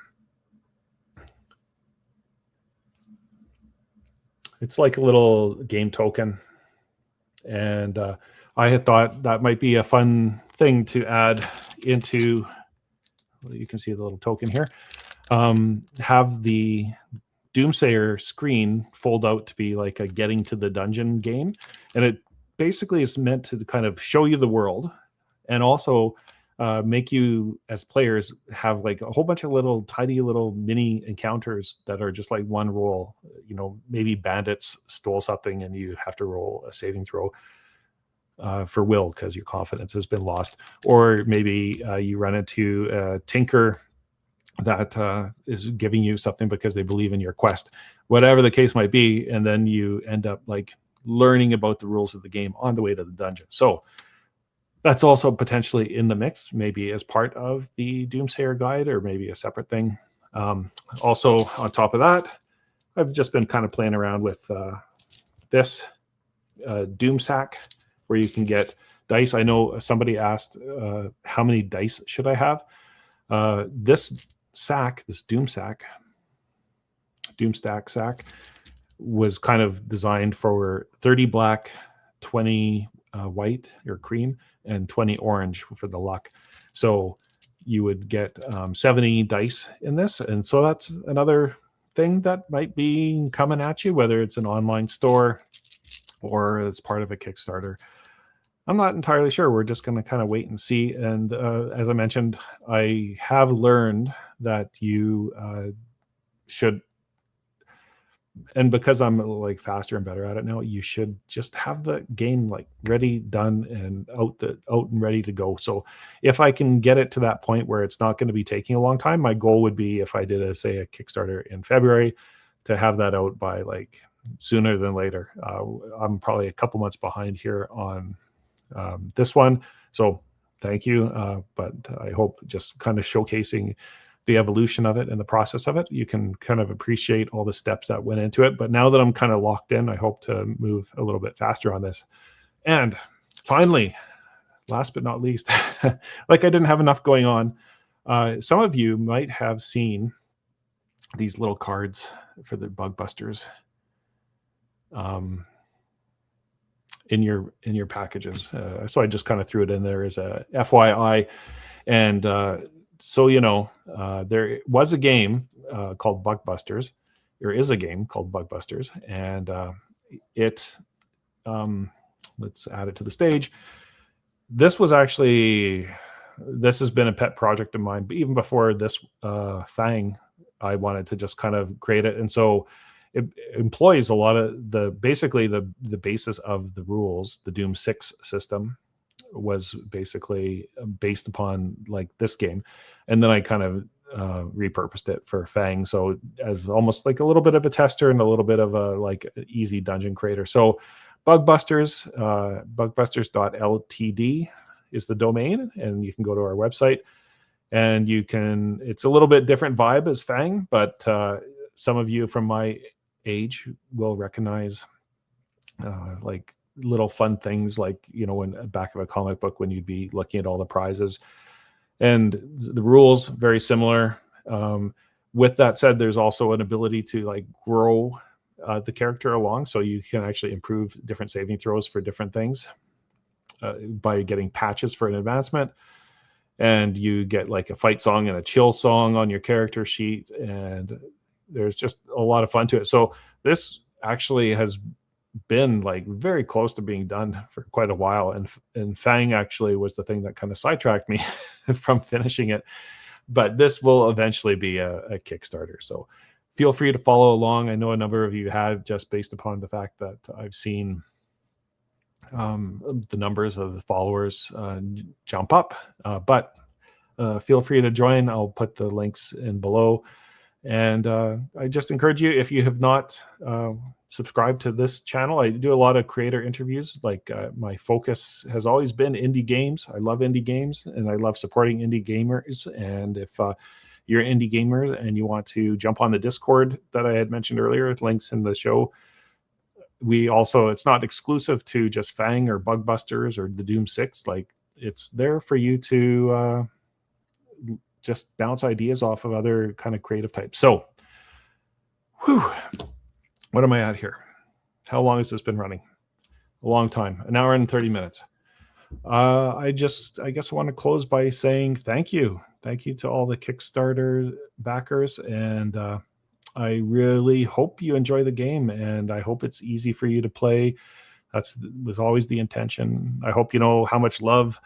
[SPEAKER 1] it's like a little game token. And I had thought that might be a fun thing to add into, you can see the little token here, have the doomsayer screen fold out to be like a getting to the dungeon game. And it basically is meant to kind of show you the world and also make you as players have like a whole bunch of little tiny little mini encounters that are just like one roll. You know, maybe bandits stole something and you have to roll a saving throw for will because your confidence has been lost. Or maybe you run into a tinker that is giving you something because they believe in your quest, whatever the case might be. And then you end up like learning about the rules of the game on the way to the dungeon. So that's also potentially in the mix, maybe as part of the Doomsayer guide or maybe a separate thing. Also on top of that, I've just been kind of playing around with this Doom Sack, where you can get dice. I know somebody asked how many dice should I have. This sack, this Doomstack sack, was kind of designed for 30 black, 20 white or cream, and 20 orange for the luck. So you would get 70 dice in this. And so that's another thing that might be coming at you, whether it's an online store or it's part of a Kickstarter. I'm not entirely sure. We're just going to kind of wait and see. And as I mentioned, I have learned that you should, and because I'm like faster and better at it now, you should just have the game like ready, done, and out and ready to go. So if I can get it to that point where it's not going to be taking a long time, my goal would be, if I did a Kickstarter in February, to have that out by like sooner than later. I'm probably a couple months behind here on this one, so thank you, but I hope just kind of showcasing the evolution of it and the process of it, you can kind of appreciate all the steps that went into it. But now that I'm kind of locked in, I hope to move a little bit faster on this. And finally, last but not least, like I didn't have enough going on, some of you might have seen these little cards for the bug busters in your packages. So I just kind of threw it in there as a FYI. And so, you know, there was a game called Bug Busters. There is a game called Bug Busters, and let's add it to the stage. This has been a pet project of mine, but even before this Fang, I wanted to just kind of create it. And so it employs a lot of basically the basis of the rules. The Doom 6 system was basically based upon like this game. And then I kind of repurposed it for Fang. So as almost like a little bit of a tester and a little bit of a like easy dungeon creator. So Bug Busters, bugbusters.ltd is the domain. And you can go to our website and it's a little bit different vibe as Fang, but some of you from my age will recognize like little fun things, like, you know, in the back of a comic book when you'd be looking at all the prizes, and the rules very similar. With that said, there's also an ability to like grow the character along, so you can actually improve different saving throws for different things by getting patches for an advancement. And you get like a fight song and a chill song on your character sheet, and there's just a lot of fun to it. So this actually has been like very close to being done for quite a while, and Fang actually was the thing that kind of sidetracked me from finishing it. But this will eventually be a Kickstarter, so feel free to follow along. I know a number of you have, just based upon the fact that I've seen the numbers of the followers jump up, but feel free to join. I'll put the links in below. And I just encourage you, if you have not subscribed to this channel, I do a lot of creator interviews. Like my focus has always been indie games. I love indie games, and I love supporting indie gamers. And if you're an indie gamer and you want to jump on the Discord that I had mentioned earlier, links in the show. It's not exclusive to just Fang or Bug Busters or the Doom 6. Like, it's there for you to just bounce ideas off of other kind of creative types. So, what am I at here? How long has this been running? A long time, an hour and 30 minutes. I guess I want to close by saying thank you. Thank you to all the Kickstarter backers. And I really hope you enjoy the game, and I hope it's easy for you to play. That was always the intention. I hope you know how much love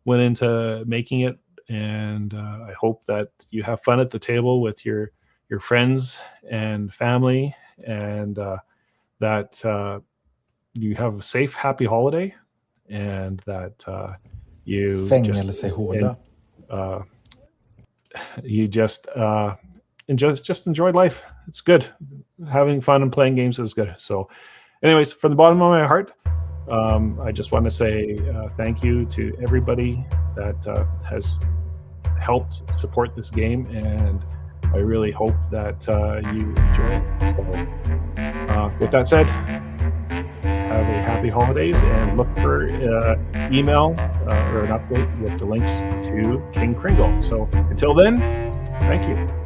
[SPEAKER 1] went into making it. And I hope that you have fun at the table with your friends and family, and that you have a safe, happy holiday, and that you
[SPEAKER 2] Fängelsehåla.
[SPEAKER 1] You just enjoy life. It's good. Having fun and playing games is good. So anyways, from the bottom of my heart, I just want to say thank you to everybody that has helped support this game, and I really hope that you enjoy it. So with that said, have a happy holidays, and look for email or an update with the links to King Cringle. So until then, thank you.